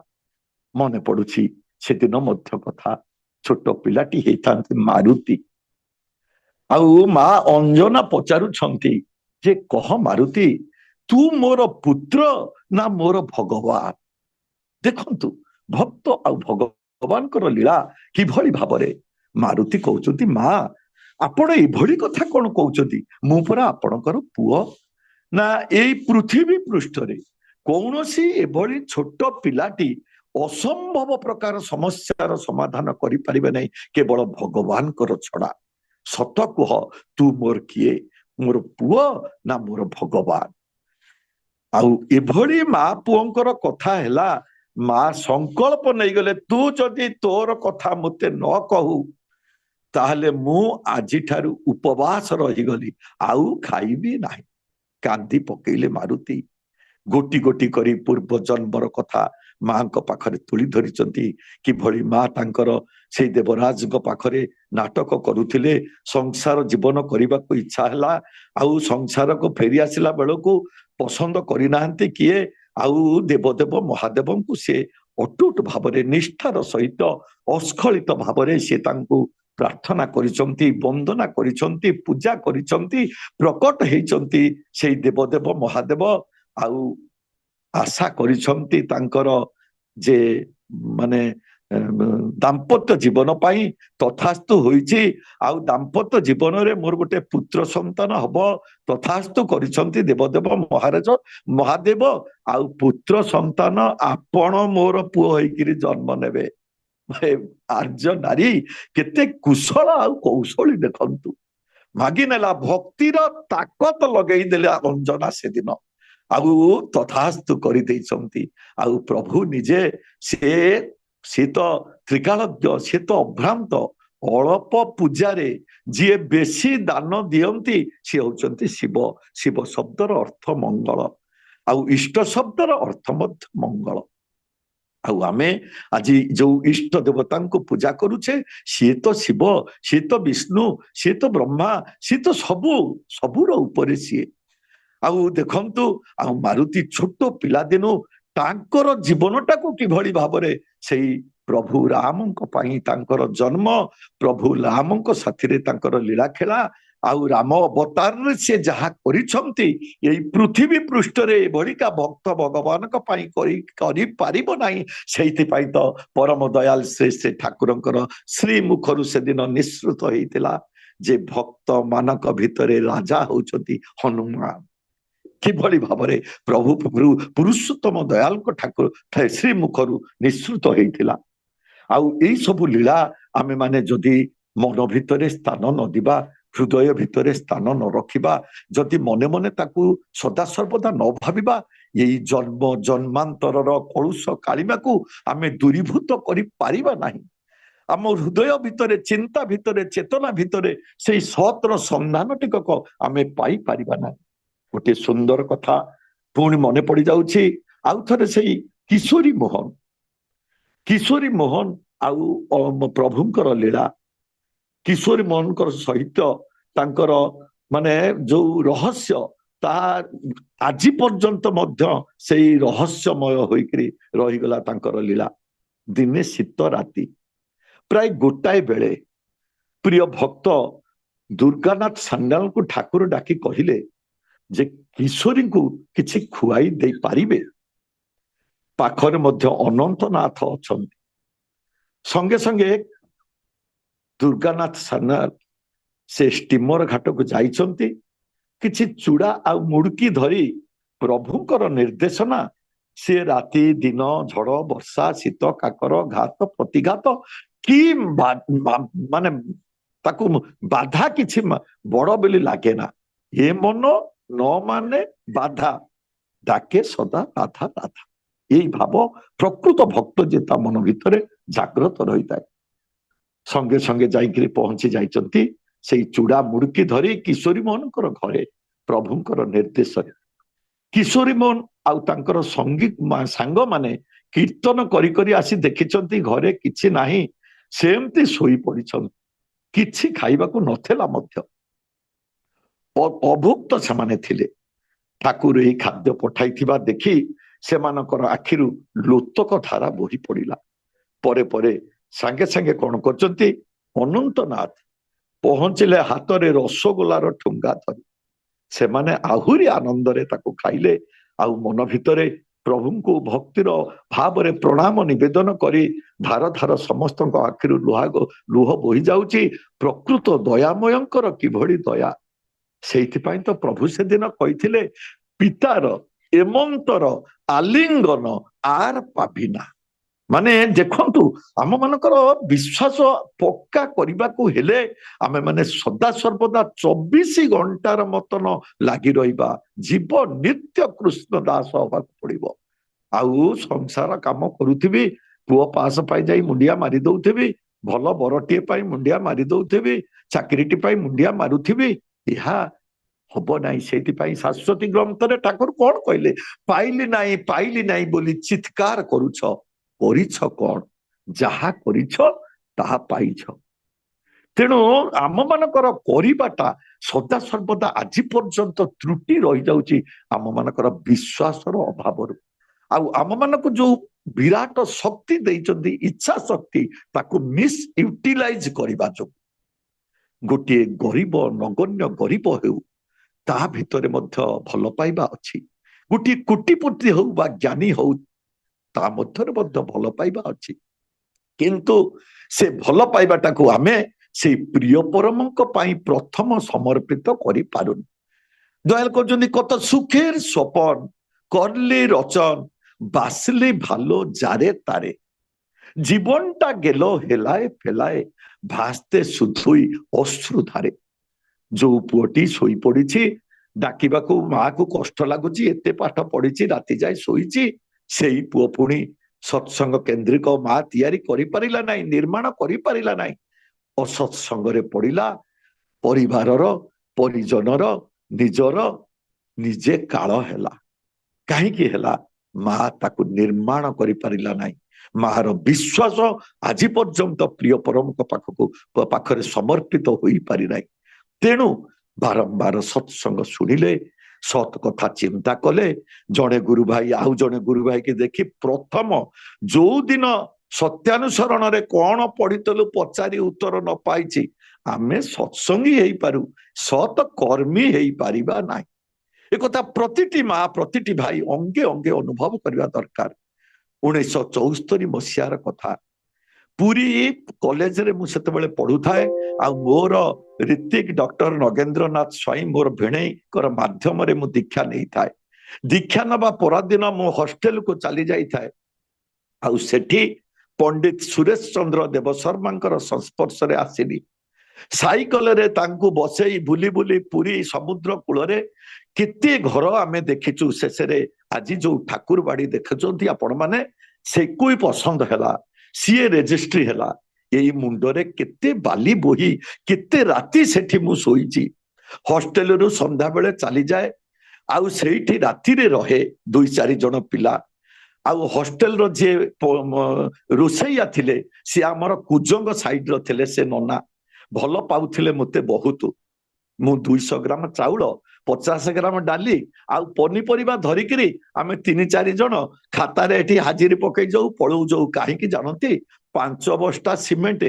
ମନେ ପଡୁଛି ସେଦିନ ମଧ୍ୟ କଥା। ଛୋଟ ପିଲାଟି ହେଇଥାନ୍ତି ମାରୁତି। ଆଉ ମା ଅଞ୍ଜନା ପଚାରୁଛନ୍ତି ଯେ କହ ମାରୁତି, ତୁ ମୋର ପୁତ୍ର ନା ମୋର ଭଗବାନ? ଦେଖନ୍ତୁ ଭକ୍ତ ଆଉ ଭଗବାନଙ୍କର ଲୀଳା କିଭଳି ଭାବରେ। ମାରୁତି କହୁଛନ୍ତି, ମା ଆପଣ ଏଭଳି କଥା କଣ କହୁଛନ୍ତି? ମୁଁ ପରା ଆପଣଙ୍କର ପୁଅ। ନା ଏଇ ପୃଥିବୀ ପୃଷ୍ଠରେ କୌଣସି ଏଭଳି ଛୋଟ ପିଲାଟି ଅସମ୍ଭବ ପ୍ରକାର ସମସ୍ୟାର ସମାଧାନ କରିପାରିବେ ନାହିଁ କେବଳ ଭଗବାନଙ୍କର ଛଡା। ସତ କୁହ, ତୁ ମୋର କିଏ? ମୋର ପୁଅ ନା ମୋର ଭଗବାନ? ଆଉ ଏଭଳି ମା ପୁଅଙ୍କର କଥା ହେଲା। ମା ସଂକଳ୍ପ ନେଇଗଲେ, ତୁ ଯଦି ତୋର କଥା ମତେ ନ କହୁ ତାହେଲେ ମୁଁ ଆଜିଠାରୁ ଉପବାସ ରହିଗଲି, ଆଉ ଖାଇବି ନାହିଁ। କାନ୍ଦି ପକେଇଲେ ମାରୁତି। ଗୋଟି ଗୋଟି କରି ପୂର୍ବ ଜନ୍ମର କଥା ମାଙ୍କ ପାଖରେ ତୁଳି ଧରିଛନ୍ତି। କିଭଳି ମା ତାଙ୍କର ସେଇ ଦେବରାଜଙ୍କ ପାଖରେ ନାଟକ କରୁଥିଲେ। ସଂସାର ଜୀବନ କରିବାକୁ ଇଚ୍ଛା ହେଲା, ଆଉ ସଂସାରକୁ ଫେରି ଆସିଲା ବେଳକୁ ପସନ୍ଦ କରିନାହାନ୍ତି କିଏ, ଆଉ ଦେବଦେବ ମହାଦେବଙ୍କୁ ସେ ଅଟୁଟ ଭାବରେ ନିଷ୍ଠାର ସହିତ ଅସ୍ଖଳିତ ଭାବରେ ସେ ତାଙ୍କୁ ପ୍ରାର୍ଥନା କରିଛନ୍ତି, ବନ୍ଦନା କରିଛନ୍ତି, ପୂଜା କରିଛନ୍ତି, ପ୍ରକଟ ହେଇଛନ୍ତି ସେଇ ଦେବଦେବ ମହାଦେବ। ଆଉ ଆଶା କରିଛନ୍ତି ତାଙ୍କର ଯେ ମାନେ ଦାମ୍ପତ୍ୟ ଜୀବନ ପାଇଁ। ତଥାସ୍ତୁ ହୋଇଛି। ଆଉ ଦାମ୍ପତ୍ୟ ଜୀବନରେ ମୋର ଗୋଟେ ପୁତ୍ର ସନ୍ତାନ ହବ, ତଥାସ୍ତୁ କରିଛନ୍ତି ଦେବଦେବ ମହାଦେବ। ଆଉ ପୁତ୍ର ସନ୍ତାନ ଆପଣ ମୋର ପୁଅ ହେଇକିରି ଜନ୍ମ ନେବେ। ଆର୍ଯ୍ୟ ନାରୀ କେତେ କୁଶଳ ଆଉ କୌଶଳୀ ଦେଖନ୍ତୁ। ମାଗିନେଲା, ଭକ୍ତିର ତାକତ ଲଗେଇ ଦେଲେ ଅଞ୍ଜନା ସେଦିନ। ଆଉ ତଥାସ୍ତୁ କରିଦେଇଛନ୍ତି। ଆଉ ପ୍ରଭୁ ନିଜେ ସେ ତ ତ୍ରିକାଳଜ୍ଞ, ସେ ତ ଅଭ୍ରାନ୍ତ। ଅଳପ ପୂଜାରେ ଯିଏ ବେଶୀ ଦାନ ଦିଅନ୍ତି ସିଏ ହଉଛନ୍ତି ଶିବ। ଶିବ ଶବ୍ଦର ଅର୍ଥ ମଙ୍ଗଳ, ଆଉ ଇଷ୍ଟ ଶବ୍ଦର ଅର୍ଥ ମଧ୍ୟ ମଙ୍ଗଳ। ଆଉ ଆମେ ଆଜି ଯୋଉ ଇଷ୍ଟ ଦେବତାଙ୍କୁ ପୂଜା କରୁଛେ, ସିଏ ତ ଶିବ, ସିଏ ତ ବିଷ୍ଣୁ, ସିଏ ତ ବ୍ରହ୍ମା, ସିଏ ତ ସବୁର ଉପରେ ସିଏ। ଆଉ ଦେଖନ୍ତୁ, ଆଉ ମାରୁତି ଛୋଟ ପିଲାଦିନୁ ତାଙ୍କର ଜୀବନଟାକୁ କିଭଳି ଭାବରେ ସେଇ ପ୍ରଭୁ ରାମଙ୍କ ପାଇଁ ତାଙ୍କର ଜନ୍ମ, ପ୍ରଭୁ ରାମଙ୍କ ସାଥିରେ ତାଙ୍କର ଲୀଳା ଖେଳା, ଆଉ ରାମ ଅବତାରରେ ସେ ଯାହା କରିଛନ୍ତି ଏଇ ପୃଥିବୀ ପୃଷ୍ଠରେ ଏଭଳିକା ଭକ୍ତ ଭଗବାନଙ୍କ ପାଇଁ କରିପାରିବ ନାହିଁ। ସେଇଥିପାଇଁ ତ ପରମ ଦୟାଲ ଶ୍ରୀ ଠାକୁରଙ୍କର ଶ୍ରୀମୁଖରୁ ସେଦିନ ନିଃସୃତ ହେଇଥିଲା ଯେ ଭକ୍ତ ମାନଙ୍କ ଭିତରେ ରାଜା ହଉଛନ୍ତି ହନୁମାନ। କିଭଳି ଭାବରେ ପ୍ରଭୁ ପୁରୁଷୋତ୍ତମ ଦୟାଲଙ୍କ ଠାକୁର ଶ୍ରୀମୁଖରୁ ନିଃସୃତ ହେଇଥିଲା। ଆଉ ଏଇ ସବୁ ଲୀଳା ଆମେ ମାନେ ଯଦି ମନ ଭିତରେ ସ୍ଥାନ ନ ଦେବା, ହୃଦୟ ଭିତରେ ସ୍ଥାନ ନ ରଖିବା, ଯଦି ମନେ ମନେ ତାକୁ ସଦାସର୍ବଦା ନ ଭାବିବା, ଏଇ ଜନ୍ମ ଜନ୍ମାନ୍ତରର କଳୁଷ କାଳିମାକୁ ଆମେ ଦୂରୀଭୂତ କରିପାରିବା ନାହିଁ। ଆମ ହୃଦୟ ଭିତରେ, ଚିନ୍ତା ଭିତରେ, ଚେତନା ଭିତରେ ସେଇ ସତ୍ର ସନ୍ଧାନ ଟିକକ ଆମେ ପାଇପାରିବା ନାହିଁ। ଗୋଟେ ସୁନ୍ଦର କଥା ପୁଣି ମନେ ପଡି ଯାଉଛି। ଆଉ ଥରେ ସେଇ କିଶୋରୀ ମୋହନ ଆଉ ପ୍ରଭୁଙ୍କର ଲୀଳା। କିଶୋରୀ ମୋହନଙ୍କର ସହିତ ତାଙ୍କର ମାନେ ଯୋଉ ରହସ୍ୟ, ତାହା ଆଜି ପର୍ଯ୍ୟନ୍ତ ମଧ୍ୟ ସେଇ ରହସ୍ୟମୟ ହୋଇକରି ରହିଗଲା ତାଙ୍କର ଲୀଳା। ଦିନେ ଶୀତ ରାତି ପ୍ରାୟ ଗୋଟାଏ ବେଳେ ପ୍ରିୟ ଭକ୍ତ ଦୁର୍ଗାନାଥ ସାନ୍ୟାଲଙ୍କୁ ଠାକୁର ଡାକି କହିଲେ ଯେ କିଶୋରୀଙ୍କୁ କିଛି ଖୁଆଇ ଦେଇପାରିବେ? ପାଖରେ ମଧ୍ୟ ଅନନ୍ତନାଥ ଅଛନ୍ତି। ସଙ୍ଗେ ସଙ୍ଗେ ଦୁର୍ଗାନାଥ ସାନ୍ୟାଲ ସେ ଷ୍ଟିମର ଘାଟକୁ ଯାଇଛନ୍ତି। କିଛି ଚୁଡା ଆଉ ମୁଡକି ଧରି ପ୍ରଭୁଙ୍କର ନିର୍ଦ୍ଦେଶନା, ସେ ରାତି ଦିନ ଝଡ଼ ବର୍ଷା ଶୀତ କାକର ଘାତ ପ୍ରତିଘାତ କି ମାନେ ତାକୁ ବାଧା କିଛି ବଡ ବୋଲି ଲାଗେ ନା। ଏ ମନ ନ ମାନେ ବାଧା, ଡାକେ ସଦା ରାଧା ରାଧା। এই ভাବ ପ୍ରକୃତ ଭକ୍ତ ଯେ ତା ମନ ଭିତରେ ଜାଗ୍ରତ ରହିଥାଏ। ସଙ୍ଗେ ସଙ୍ଗେ ଯାଇକିରି ପହଞ୍ଚି ଯାଇଛନ୍ତି ସେଇ ଚୁଡା ମୁଡକି ଧରି କିଶୋରୀ ମୋହନଙ୍କର ଘରେ ପ୍ରଭୁଙ୍କର ନିର୍ଦ୍ଦେଶରେ। କିଶୋରୀ ମୋହନ ଆଉ ତାଙ୍କର ସାଙ୍ଗମାନେ କୀର୍ତ୍ତନ କରି କରି ଆସି ଦେଖିଛନ୍ତି ଘରେ କିଛି ନାହିଁ, ସେମିତି ଶୋଇ ପଡିଛନ୍ତି, କିଛି ଖାଇବାକୁ ନଥିଲା ମଧ୍ୟ, ଅଭୁକ୍ତ ସେମାନେ ଥିଲେ। ଠାକୁର ଏହି ଖାଦ୍ୟ ପଠାଇଥିବା ଦେଖି ସେମାନଙ୍କର ଆଖିରୁ ଲୋତକ ଧାରା ବୋହି ପଡିଲା। ପରେ ପରେ ସାଙ୍ଗେ ସାଙ୍ଗେ କଣ କରୁଛନ୍ତି, ଅନନ୍ତନାଥ ପହଞ୍ଚିଲେ ହାତରେ ରସଗୋଲାର ଠୁଙ୍ଗା ଧରି। ସେମାନେ ଆହୁରି ଆନନ୍ଦରେ ତାକୁ ଖାଇଲେ, ଆଉ ମନ ଭିତରେ ପ୍ରଭୁଙ୍କୁ ଭକ୍ତିର ଭାବରେ ପ୍ରଣାମ ନିବେଦନ କରି ଧାର ଧାର ସମସ୍ତଙ୍କ ଆଖିରୁ ଲୁହ ବୋହି ଯାଉଛି। ପ୍ରକୃତ ଦୟାମୟଙ୍କର କିଭଳି ଦୟା! ସେଇଥିପାଇଁ ତ ପ୍ରଭୁ ସେଦିନ କହିଥିଲେ, ପିତାର ଏମନ୍ତର ଆଲିଙ୍ଗନ ଆର ପାବିନା। ମାନେ ଦେଖନ୍ତୁ, ଆମ ମାନଙ୍କର ବିଶ୍ୱାସ ପକ୍କା କରିବାକୁ ହେଲେ ଆମେ ମାନେ ସଦା ସର୍ବଦା 24 ଘଣ୍ଟାର ମତନ ଲାଗି ରହିବା, ଜୀବ ନିତ୍ୟ କୃଷ୍ଣ ଦାସ ହବାକୁ ପଡିବ। ଆଉ ସଂସାର କାମ କରୁଥିବି, ପୁଅ ପାସ ପାଇ ଯାଇ ମୁଣ୍ଡିଆ ମାରି ଦଉଥିବି, ଭଲ ବରଟିଏ ପାଇଁ ମୁଣ୍ଡିଆ ମାରି ଦଉଥିବି, ଚାକିରିଟି ପାଇଁ ମୁଣ୍ଡିଆ ମାରୁଥିବି, ଏହା ହବ ନାହିଁ। ସେଇଥିପାଇଁ ଶାଶ୍ୱତୀ ଗ୍ରନ୍ଥରେ ଠାକୁର କଣ କହିଲେ, ପାଇଲି ନାହିଁ ବୋଲି ଚିତ୍କାର କରୁଛ, କରିଛ କଣ? ଯାହା କରିଛ ତାହା ପାଇଛ। ତେଣୁ ଆମ ମାନଙ୍କର କରିବାଟା ସଦା ସର୍ବଦା ଆଜି ପର୍ଯ୍ୟନ୍ତ ତ୍ରୁଟି ରହିଯାଉଛି ଆମ ମାନଙ୍କର ବିଶ୍ୱାସର ଅଭାବରୁ। ଆଉ ଆମ ମାନଙ୍କୁ ଯୋଉ ବିରାଟ ଶକ୍ତି ଦେଇଛନ୍ତି, ଇଚ୍ଛା ଶକ୍ତି, ତାକୁ ମିସୟୁଟିଲାଇଜ କରିବା ଯୋଗୁଁ ଗୋଟିଏ ଗରିବ, ନଗଣ୍ୟ ଗରିବ ହେଉ, ତା ଭିତରେ ମଧ୍ୟ ଭଲ ପାଇବା ଅଛି। ଗୋଟିଏ କୋଟିପତି ହଉ ବା ଜ୍ଞାନୀ ହଉ, ତା ମଧ୍ୟରେ ମଧ୍ୟ ଭଲ ପାଇବା ଅଛି। କିନ୍ତୁ ସେ ଭଲ ପାଇବାଟାକୁ ଆମେ ସେଇ ପ୍ରିୟ ପରମଙ୍କ ପାଇଁ ପ୍ରଥମ ସମର୍ପିତ କରିପାରୁନି। ଦୟାଲ କରୁଛନ୍ତି, কত সুখের স্বপন করলে রচন বাসলে ভালো যারে তারে, জীবনটা গেল হেলায় ফেলায় ভাসতে শুধুই অশ্রু ধারে। ଯୋଉ ପୁଅଟି ଶୋଇ ପଡିଛି, ଡାକିବାକୁ ମାକୁ କଷ୍ଟ ଲାଗୁଛି, ଏତେ ପାଠ ପଢିଛି, ରାତି ଯାଏ ଶୋଇଛି, ସେଇ ପୁଅ ପୁଣି ସତ୍ସଙ୍ଗ କେନ୍ଦ୍ରିକ ମା ତିଆରି କରିପାରିଲା ନାହିଁ, ନିର୍ମାଣ କରିପାରିଲା ନାହିଁ, ଅସତ୍ସଙ୍ଗରେ ପଡିଲା। ପରିବାରର, ପରିଜନର, ନିଜର ନିଜେ କାଳ ହେଲା। କାହିଁକି ହେଲା? ମା ତାକୁ ନିର୍ମାଣ କରିପାରିଲା ନାହିଁ। ମାର ବିଶ୍ୱାସ ଆଜି ପର୍ଯ୍ୟନ୍ତ ପ୍ରିୟ ପରମଙ୍କ ପାଖରେ ସମର୍ପିତ ହୋଇପାରି ନାହିଁ। ତେଣୁ ବାରମ୍ବାର ସତ୍ସଙ୍ଗ ଶୁଣିଲେ, ସତ୍ କଥା ଚିନ୍ତା କଲେ, ଜଣେ ଗୁରୁ ଭାଇ ଆଉ ଜଣେ ଗୁରୁ ଭାଇକି ଦେଖି ପ୍ରଥମ ଯୋଉ ଦିନ ସତ୍ୟାନୁସରଣରେ କଣ ପଢିଥିଲୁ ପଚାରି ଉତ୍ତର ନ ପାଇଛି, ଆମେ ସତ୍ସଙ୍ଗୀ ହେଇପାରୁ, ସତ୍ କର୍ମୀ ହେଇପାରିବା ନାହିଁ। ଏକଥା ପ୍ରତିଟି ମା, ପ୍ରତିଟି ଭାଇ ଅଙ୍ଗେ ଅଙ୍ଗେ ଅନୁଭବ କରିବା ଦରକାର। 1974 ମସିହାର କଥା, ପୁରୀ କଲେଜରେ ମୁଁ ସେତେବେଳେ ପଢୁଥାଏ, ଆଉ ମୋର ଋତିକ ଡକ୍ଟର ନଗେନ୍ଦ୍ରନାଥ ସ୍ୱାଇଁ ମୋର ଭିଣେଇଙ୍କର ମାଧ୍ୟମରେ ମୁଁ ଦୀକ୍ଷା ନେଇଥାଏ। ଦୀକ୍ଷା ନେବା ପରଦିନ ମୁଁ ହଷ୍ଟେଲକୁ ଚାଲି ଯାଇଥାଏ, ଆଉ ସେଠି ପଣ୍ଡିତ ସୁରେଶ ଚନ୍ଦ୍ର ଦେବ ଶର୍ମାଙ୍କର ସଂସ୍ପର୍ଶରେ ଆସିଲି। ସାଇକେଲରେ ତାଙ୍କୁ ବସେଇ ବୁଲି ବୁଲି ପୁରୀ ସମୁଦ୍ର କୂଳରେ କେତେ ଘର ଆମେ ଦେଖିଛୁ। ଶେଷରେ ଆଜି ଯୋଉ ଠାକୁର ବାଡି ଦେଖୁଛନ୍ତି ଆପଣ ମାନେ, ସେକୁ ପସନ୍ଦ ହେଲା, ସିଏ ରେଜିଷ୍ଟ୍ରି ହେଲା। ଏଇ ମୁଣ୍ଡରେ କେତେ ବାଲି ବୋହି କେତେ ରାତି ସେଠି ମୁଁ ଶୋଇଛି। ହଷ୍ଟେଲରୁ ସନ୍ଧ୍ୟାବେଳେ ଚାଲିଯାଏ, ଆଉ ସେଇଠି ରାତିରେ ରହେ 2-4 ଜଣ ପିଲା। ଆଉ ହଷ୍ଟେଲର ଯିଏ ରୋଷେଇଆ ଥିଲେ, ସିଏ ଆମର କୁଜଙ୍ଗ ସାଇଡର ଥିଲେ। ସେ ନନା ଭଲ ପାଉଥିଲେ ମତେ ବହୁତ। ମୁଁ 200 ଗ୍ରାମ ଚାଉଳ, 50 ଗ୍ରାମ ଡାଲି ଆଉ ପନିପରିବା ଧରିକିରି ଆମେ 3-4 ଜଣ ଖାତାରେ ଏଠି ହାଜିରି ପକେଇ ଯାଉ, ପଳଉ ଯାଉ। କାହିଁକି ଜାଣନ୍ତି? 5 ବସ୍ତା ସିମେଣ୍ଟ,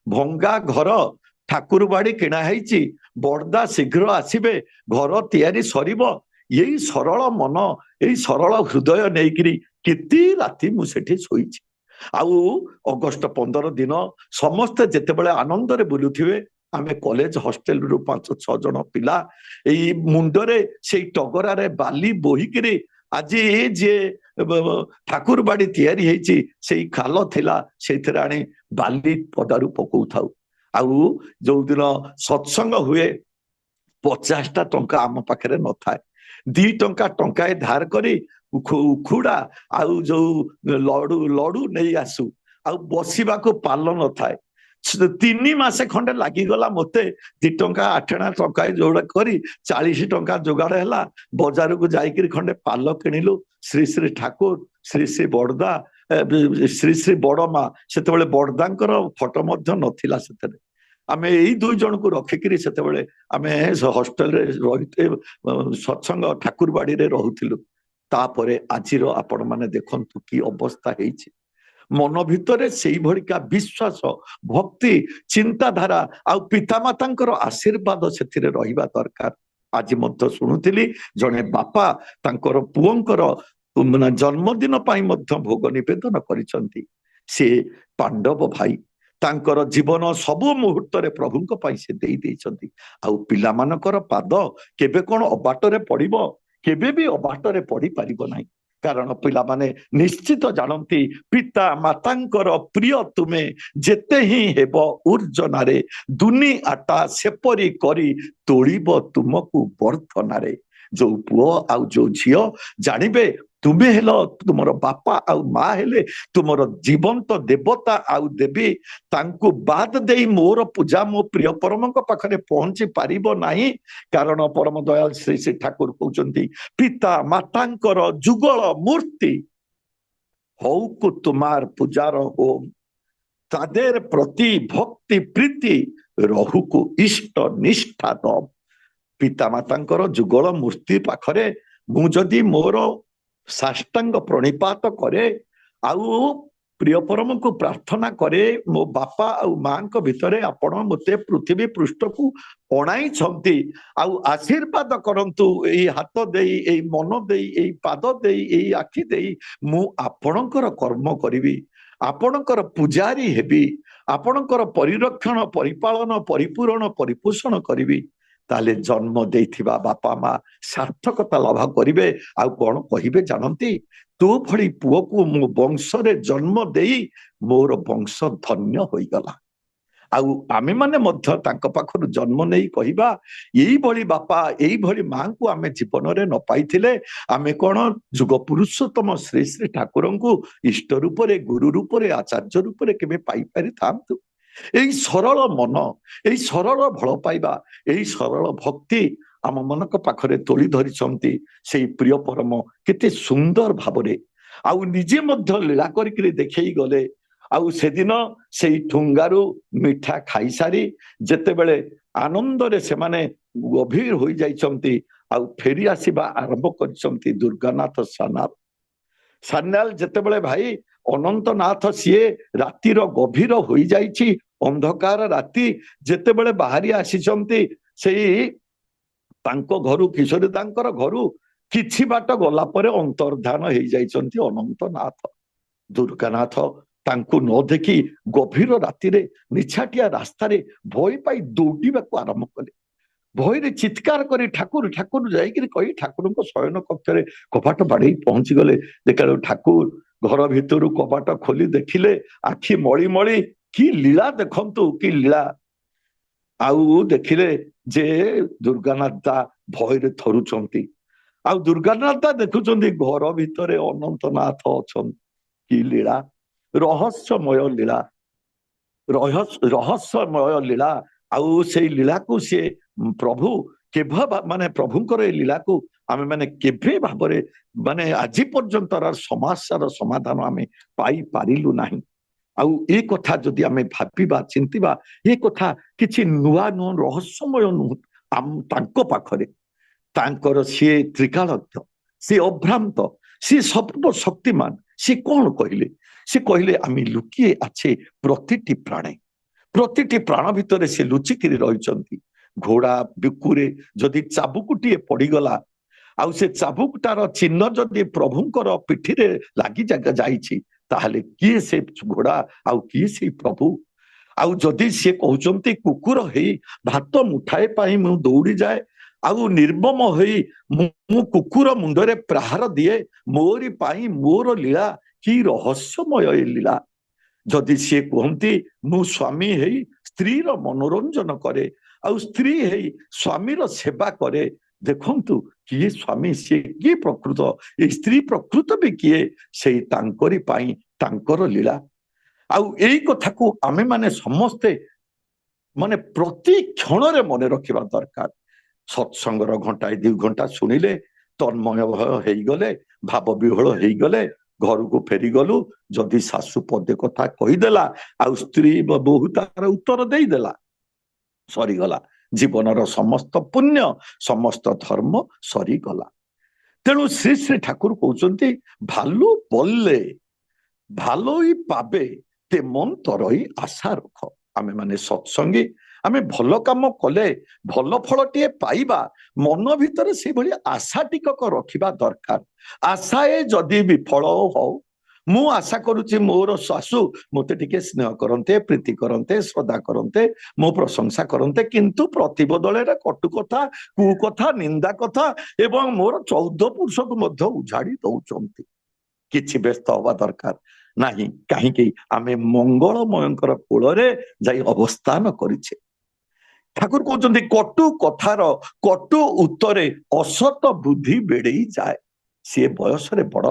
ଭଙ୍ଗା ଘର, ଠାକୁର ବାଡି କିଣା ହେଇଛି, ବଡଦା ଶୀଘ୍ର ଆସିବେ, ଘର ତିଆରି ସରିବ। ଏଇ ସରଳ ମନ, ଏଇ ସରଳ ହୃଦୟ ନେଇକିରି କେତେ ରାତି ମୁଁ ସେଠି ଶୋଇଛି। ଆଉ ଅଗଷ୍ଟ 15 ଦିନ ସମସ୍ତେ ଯେତେବେଳେ ଆନନ୍ଦରେ ବୁଲୁଥିବେ, ଆମେ କଲେଜ ହଷ୍ଟେଲରୁ 5-6 ଜଣ ପିଲା ଏଇ ମୁଣ୍ଡରେ ସେଇ ଟଗରାରେ ବାଲି ବୋହିକିରି, ଆଜି ଯିଏ ଠାକୁର ବାଡି ତିଆରି ହେଇଛି ସେଇ ଖାଲ ଥିଲା, ସେଇଥିରେ ଆଣି ବାଲି ପଦାରୁ ପକଉଥାଉ। ଆଉ ଯୋଉଦିନ ସତ୍ସଙ୍ଗ ହୁଏ 50ଟା ଟଙ୍କା ଆମ ପାଖରେ ନଥାଏ, 2 ଟଙ୍କା ଟଙ୍କାଏ ଧାର କରି ଉଖୁଡା ଆଉ ଯୋଉ ଲଡୁ ଲଡୁ ନେଇ ଆସୁ, ଆଉ ବସିବାକୁ ପାଲ ନଥାଏ। 3 ମାସ ଖଣ୍ଡେ ଲାଗିଗଲା ମତେ 2 ଟଙ୍କା 8 ଟଙ୍କା ଯୋଉଟା କରି 40 ଟଙ୍କା ଯୋଗାଡ ହେଲା। ବଜାରକୁ ଯାଇକିରି ଖଣ୍ଡେ ପାଲ କିଣିଲୁ। ଶ୍ରୀ ଶ୍ରୀ ଠାକୁର, ଶ୍ରୀ ଶ୍ରୀ ବଡଦା, ଶ୍ରୀ ଶ୍ରୀ ବଡମା, ସେତେବେଳେ ବଡଦାଙ୍କର ଫଟୋ ମଧ୍ୟ ନଥିଲା ସେଥିରେ। ଆମେ ଏଇ 2 ଜଣଙ୍କୁ ରଖିକିରି ସେତେବେଳେ ଆମେ ହଷ୍ଟେଲରେ ରହିଥିଲେ, ସତ୍ସଙ୍ଗ ଠାକୁର ବାଡିରେ ରହୁଥିଲୁ। ତାପରେ ଆଜିର ଆପଣ ମାନେ ଦେଖନ୍ତୁ କି ଅବସ୍ଥା ହେଇଛି। ମନ ଭିତରେ ସେଇଭଳିକା ବିଶ୍ୱାସ, ଭକ୍ତି, ଚିନ୍ତାଧାରା ଆଉ ପିତାମାତାଙ୍କର ଆଶୀର୍ବାଦ ସେଥିରେ ରହିବା ଦରକାର। ଆଜି ମଧ୍ୟ ଶୁଣୁଥିଲି ଜଣେ ବାପା ତାଙ୍କର ପୁଅଙ୍କର ଜନ୍ମଦିନ ପାଇଁ ମଧ୍ୟ ଭୋଗ ନିବେଦନ କରିଛନ୍ତି। ସେ ପାଣ୍ଡବ ଭାଇ ତାଙ୍କର ଜୀବନ ସବୁ ମୁହୂର୍ତ୍ତରେ ପ୍ରଭୁଙ୍କ ପାଇଁ ସେ ଦେଇ ଦେଇଛନ୍ତି। ଆଉ ପିଲାମାନଙ୍କର ପାଦ କେବେ କଣ ଅବାଟରେ ପଡିବ? କେବେ ବି ଅବାଟରେ ପଡି ପାରିବ ନାହିଁ। କାରଣ ପିଲାମାନେ ନିଶ୍ଚିତ ଜାଣନ୍ତି ପିତା ମାତାଙ୍କର ପ୍ରିୟ ତୁମେ ଯେତେ ହିଁ ହେବ ଉର୍ଜନାରେ, ଦୁନି ଆଟା ସେପରି କରି ତୋଳିବ ତୁମକୁ ବର୍ଦ୍ଧନାରେ। ଯୋଉ ପୁଅ ଆଉ ଯୋଉ ଝିଅ ଜାଣିବେ ତୁମେ ହେଲ, ତୁମର ବାପା ଆଉ ମା ହେଲେ ତୁମର ଜୀବନ୍ତ ଦେବତା ଆଉ ଦେବୀ। ତାଙ୍କୁ ବାଦ ଦେଇ ମୋର ପୂଜା ମୋ ପ୍ରିୟ ପରମଙ୍କ ପାଖରେ ପହଞ୍ଚି ପାରିବ ନାହିଁ। କାରଣ ପରମ ଦୟାଳ ଶ୍ରୀ ଶ୍ରୀ ଠାକୁର କହୁଛନ୍ତି ପିତା ମାତାଙ୍କର ଯୁଗଳ ମୂର୍ତ୍ତି ହଉକୁ ତୁମାର ପୂଜାର ହୋମ, ତାদের ପ୍ରତି ଭକ୍ତି ପ୍ରୀତି ରହୁକୁ ଇଷ୍ଟ ନିଷ୍ଠା ଦମ। ପିତା ମାତାଙ୍କର ଯୁଗଳ ମୂର୍ତ୍ତି ପାଖରେ ମୁଁ ଯଦି ମୋର ସାଷ୍ଟାଙ୍ଗ ପ୍ରଣିପାତ କରେ, ଆଉ ପ୍ରିୟ ପରମଙ୍କୁ ପ୍ରାର୍ଥନା କରେ, ମୋ ବାପା ଆଉ ମାଙ୍କ ଭିତରେ ଆପଣ ମୋତେ ପୃଥିବୀ ପୃଷ୍ଠକୁ ଅଣାଇଛନ୍ତି, ଆଉ ଆଶୀର୍ବାଦ କରନ୍ତୁ ଏଇ ହାତ ଦେଇ, ଏଇ ମନ ଦେଇ, ଏଇ ପାଦ ଦେଇ, ଏଇ ଆଖି ଦେଇ ମୁଁ ଆପଣଙ୍କର କର୍ମ କରିବି, ଆପଣଙ୍କର ପୂଜାରୀ ହେବି, ଆପଣଙ୍କର ପରିରକ୍ଷଣ, ପରିପାଳନ, ପରିପୂରଣ, ପରିପୋଷଣ କରିବି। ତାହେଲେ ଜନ୍ମ ଦେଇଥିବା ବାପା ମା ସାର୍ଥକତା ଲାଭ କରିବେ। ଆଉ କଣ କହିବେ ଜାଣନ୍ତି? ତୋ ଭଳି ପୁଅକୁ ମୋ ବଂଶରେ ଜନ୍ମ ଦେଇ ମୋର ବଂଶ ଧନ୍ୟ ହୋଇଗଲା। ଆଉ ଆମେମାନେ ମଧ୍ୟ ତାଙ୍କ ପାଖରୁ ଜନ୍ମ ନେଇ କହିବା ଏଇଭଳି ବାପା, ଏଇଭଳି ମାଙ୍କୁ ଆମେ ଜୀବନରେ ନ ପାଇଥିଲେ ଆମେ କଣ ଯୁଗ ପୁରୁଷୋତ୍ତମ ଶ୍ରୀ ଶ୍ରୀ ଠାକୁରଙ୍କୁ ଇଷ୍ଟ ରୂପରେ, ଗୁରୁ ରୂପରେ, ଆଚାର୍ଯ୍ୟ ରୂପରେ କେବେ ପାଇପାରିଥାନ୍ତୁ? ଏଇ ସରଳ ମନ, ଏଇ ସରଳ ଭଲ ପାଇବା, ଏଇ ସରଳ ଭକ୍ତି ଆମ ମାନଙ୍କ ପାଖରେ ତୋଳି ଧରିଛନ୍ତି ସେଇ ପ୍ରିୟ ପରମ କେତେ ସୁନ୍ଦର ଭାବରେ। ଆଉ ନିଜେ ମଧ୍ୟ ଲୀଳା କରିକିରି ଦେଖେଇ ଗଲେ। ଆଉ ସେଦିନ ସେଇ ଠୁଙ୍ଗାରୁ ମିଠା ଖାଇସାରି ଯେତେବେଳେ ଆନନ୍ଦରେ ସେମାନେ ଗଭୀର ହୋଇଯାଇଛନ୍ତି, ଆଉ ଫେରି ଆସିବା ଆରମ୍ଭ କରିଛନ୍ତି ଦୁର୍ଗାନାଥ ସାନାଲ। ସାନ୍ୟାଲ ଯେତେବେଳେ ଭାଇ ଅନନ୍ତନାଥ ସିଏ ରାତିର ଗଭୀର ହୋଇଯାଇଛି, ଅନ୍ଧକାର ରାତି, ଯେତେବେଳେ ବାହାରି ଆସିଛନ୍ତି ସେଇ ତାଙ୍କ ଘରୁ, କିଶୋରୀ ତାଙ୍କର ଘରୁ କିଛି ବାଟ ଗଲା ପରେ ଅନ୍ତର୍ଧାନ ହେଇଯାଇଛନ୍ତି ଅନନ୍ତନାଥ। ଦୁର୍ଗାନାଥ ତାଙ୍କୁ ନ ଦେଖି ଗଭୀର ରାତିରେ ନିଛାଟିଆ ରାସ୍ତାରେ ଭୟ ପାଇ ଦୌଡ଼ିବାକୁ ଆରମ୍ଭ କଲେ। ଭୟରେ ଚିତ୍କାର କରି ଠାକୁର ଠାକୁର ଯାଇକିରି କହି ଠାକୁରଙ୍କ ଶୟନ କକ୍ଷରେ କବାଟ ବାଡ଼େଇ ପହଞ୍ଚି ଗଲେ। ଦେଖିଲା ଠାକୁର ଘର ଭିତରୁ କବାଟ ଖୋଲି ଦେଖିଲେ, ଆଖି ମଳି ମଳି କି ଲୀଳା ଦେଖନ୍ତୁ, କି ଲୀଳା। ଆଉ ଦେଖିଲେ ଯେ ଦୁର୍ଗାନାଥ ଭୟରେ ଥରୁଛନ୍ତି। ଆଉ ଦୁର୍ଗାନାଥ ଦେଖୁଛନ୍ତି ଘର ଭିତରେ ଅନନ୍ତନାଥ ଅଛନ୍ତି। କି ଲୀଳା, ରହସ୍ୟମୟ ଲୀଳା, ରହସ୍ୟମୟ ଲୀଳା। ଆଉ ସେଇ ଲୀଳାକୁ ସିଏ ପ୍ରଭୁ କେବେ ମାନେ ପ୍ରଭୁଙ୍କର ଏଇ ଲୀଳାକୁ ଆମେ ମାନେ କେବେ ଭାବରେ ମାନେ ଆଜି ପର୍ଯ୍ୟନ୍ତର ସମସ୍ୟାର ସମାଧାନ ଆମେ ପାଇପାରିଲୁ ନାହିଁ। ଆଉ ଏ କଥା ଯଦି ଆମେ ଭାବିବା, ଚିନ୍ତିବା, ଏ କଥା କିଛି ନୂଆ ନୂଆ ରହସ୍ୟମୟ ନୁହଁ ତାଙ୍କ ପାଖରେ। ତାଙ୍କର ସିଏ ତ୍ରିକାଳଜ୍ଞ, ସିଏ ଅଭ୍ରାନ୍ତ, ସିଏ ସର୍ବ ଶକ୍ତିମାନ। ସିଏ କଣ କହିଲେ? ସେ କହିଲେ ଆମେ ଲୁକିଏ ଆଛେ ପ୍ରତିଟି ପ୍ରାଣେ। ପ୍ରତିଟି ପ୍ରାଣ ଭିତରେ ସେ ଲୁଚିକିରି ରହିଛନ୍ତି। ଘୋଡା ବିକୁରେ ଯଦି ଚାବୁକୁଟିଏ ପଡିଗଲା, ଆଉ ସେ ଚାବୁକଟାର ଚିହ୍ନ ଯଦି ପ୍ରଭୁଙ୍କର ପିଠିରେ ଲାଗି ଯାଇଛି, ତାହେଲେ କିଏ ସେ ଘୋଡା ଆଉ କିଏ ସେଇ ପ୍ରଭୁ? ଆଉ ଯଦି ସିଏ କହୁଛନ୍ତି କୁକୁର ହେଇ ଭାତ ମୁଠାଏ ପାଇଁ ମୁଁ ଦୌଡ଼ି ଯାଏ, ଆଉ ନିର୍ମମ ହେଇ ମୁଁ କୁକୁର ମୁଣ୍ଡରେ ପ୍ରହାର ଦିଏ, ମୋରି ପାଇଁ ମୋର ଲୀଳା କି ରହସ୍ୟମୟ ଏ ଲୀଳା। ଯଦି ସିଏ କୁହନ୍ତି ମୁଁ ସ୍ୱାମୀ ହେଇ ସ୍ତ୍ରୀର ମନୋରଞ୍ଜନ କରେ, ଆଉ ସ୍ତ୍ରୀ ହେଇ ସ୍ୱାମୀର ସେବା କରେ, ଦେଖନ୍ତୁ କିଏ ସ୍ୱାମୀ ସିଏ କିଏ ପ୍ରକୃତ ଏ ସ୍ତ୍ରୀ ପ୍ରକୃତ ବି କିଏ ସେଇ ତାଙ୍କରି ପାଇଁ ତାଙ୍କର ଲୀଳା। ଆଉ ଏଇ କଥାକୁ ଆମେ ମାନେ ସମସ୍ତେ ମାନେ ପ୍ରତି କ୍ଷଣରେ ମନେ ରଖିବା ଦରକାର। ସତ୍ସଙ୍ଗର ଘଣ୍ଟାଏ 2 ଘଣ୍ଟା ଶୁଣିଲେ ତନ୍ମୟ ହେଇଗଲେ ଭାବ ବିହ୍ୱଳ ହେଇଗଲେ ଘରକୁ ଫେରିଗଲୁ, ଯଦି ଶାଶୁ ପଦେ କଥା କହିଦେଲା ଆଉ ସ୍ତ୍ରୀ ବୋହୂ ତାର ଉତ୍ତର ଦେଇଦେଲା, ସରିଗଲା। ଜୀବନର ସମସ୍ତ ପୁଣ୍ୟ ସମସ୍ତ ଧର୍ମ ସରିଗଲା। ତେଣୁ ଶ୍ରୀ ଶ୍ରୀ ଠାକୁର କହୁଛନ୍ତି ଭାଲୁ ବଲଲେ ଭାଲୋଇ ପାବେ ତେ ମନ ତରଇ ଆଶା ରଖ। ଆମେ ମାନେ ସତ୍ସଙ୍ଗୀ, ଆମେ ଭଲ କାମ କଲେ ଭଲ ଫଳଟିଏ ପାଇବା, ମନ ଭିତରେ ସେଇଭଳି ଆଶା ଟିକକ ରଖିବା ଦରକାର। ଆଶାଏ ଯଦି ବିଫଳ ହଉ, ମୁଁ ଆଶା କରୁଛି ମୋର ଶାଶୁ ମୋତେ ଟିକେ ସ୍ନେହ କରନ୍ତେ, ପ୍ରୀତି କରନ୍ତେ, ଶ୍ରଦ୍ଧା କରନ୍ତେ, ମୋ ପ୍ରଶଂସା କରନ୍ତେ, କିନ୍ତୁ ପ୍ରତିବଦଳରେ କଟୁ କଥା, କୁକଥା, ନିନ୍ଦା କଥା ଏବଂ ମୋର 14 ପୁରୁଷକୁ ମଧ୍ୟ ଉଜାଡି ଦଉଛନ୍ତି। କିଛି ବ୍ୟସ୍ତ ହବା ଦରକାର ନାହିଁ, କାହିଁକି ଆମେ ମଙ୍ଗଳମୟଙ୍କର କୋଳରେ ଯାଇ ଅବସ୍ଥାନ କରିଛେ। ଠାକୁର କହୁଛନ୍ତି କଟୁ କଥାର କଟୁ ଉତ୍ତରେ ଅସତ ବୁଦ୍ଧି ବେଡେଇ ଯାଏ। ସିଏ ବୟସରେ ବଡ,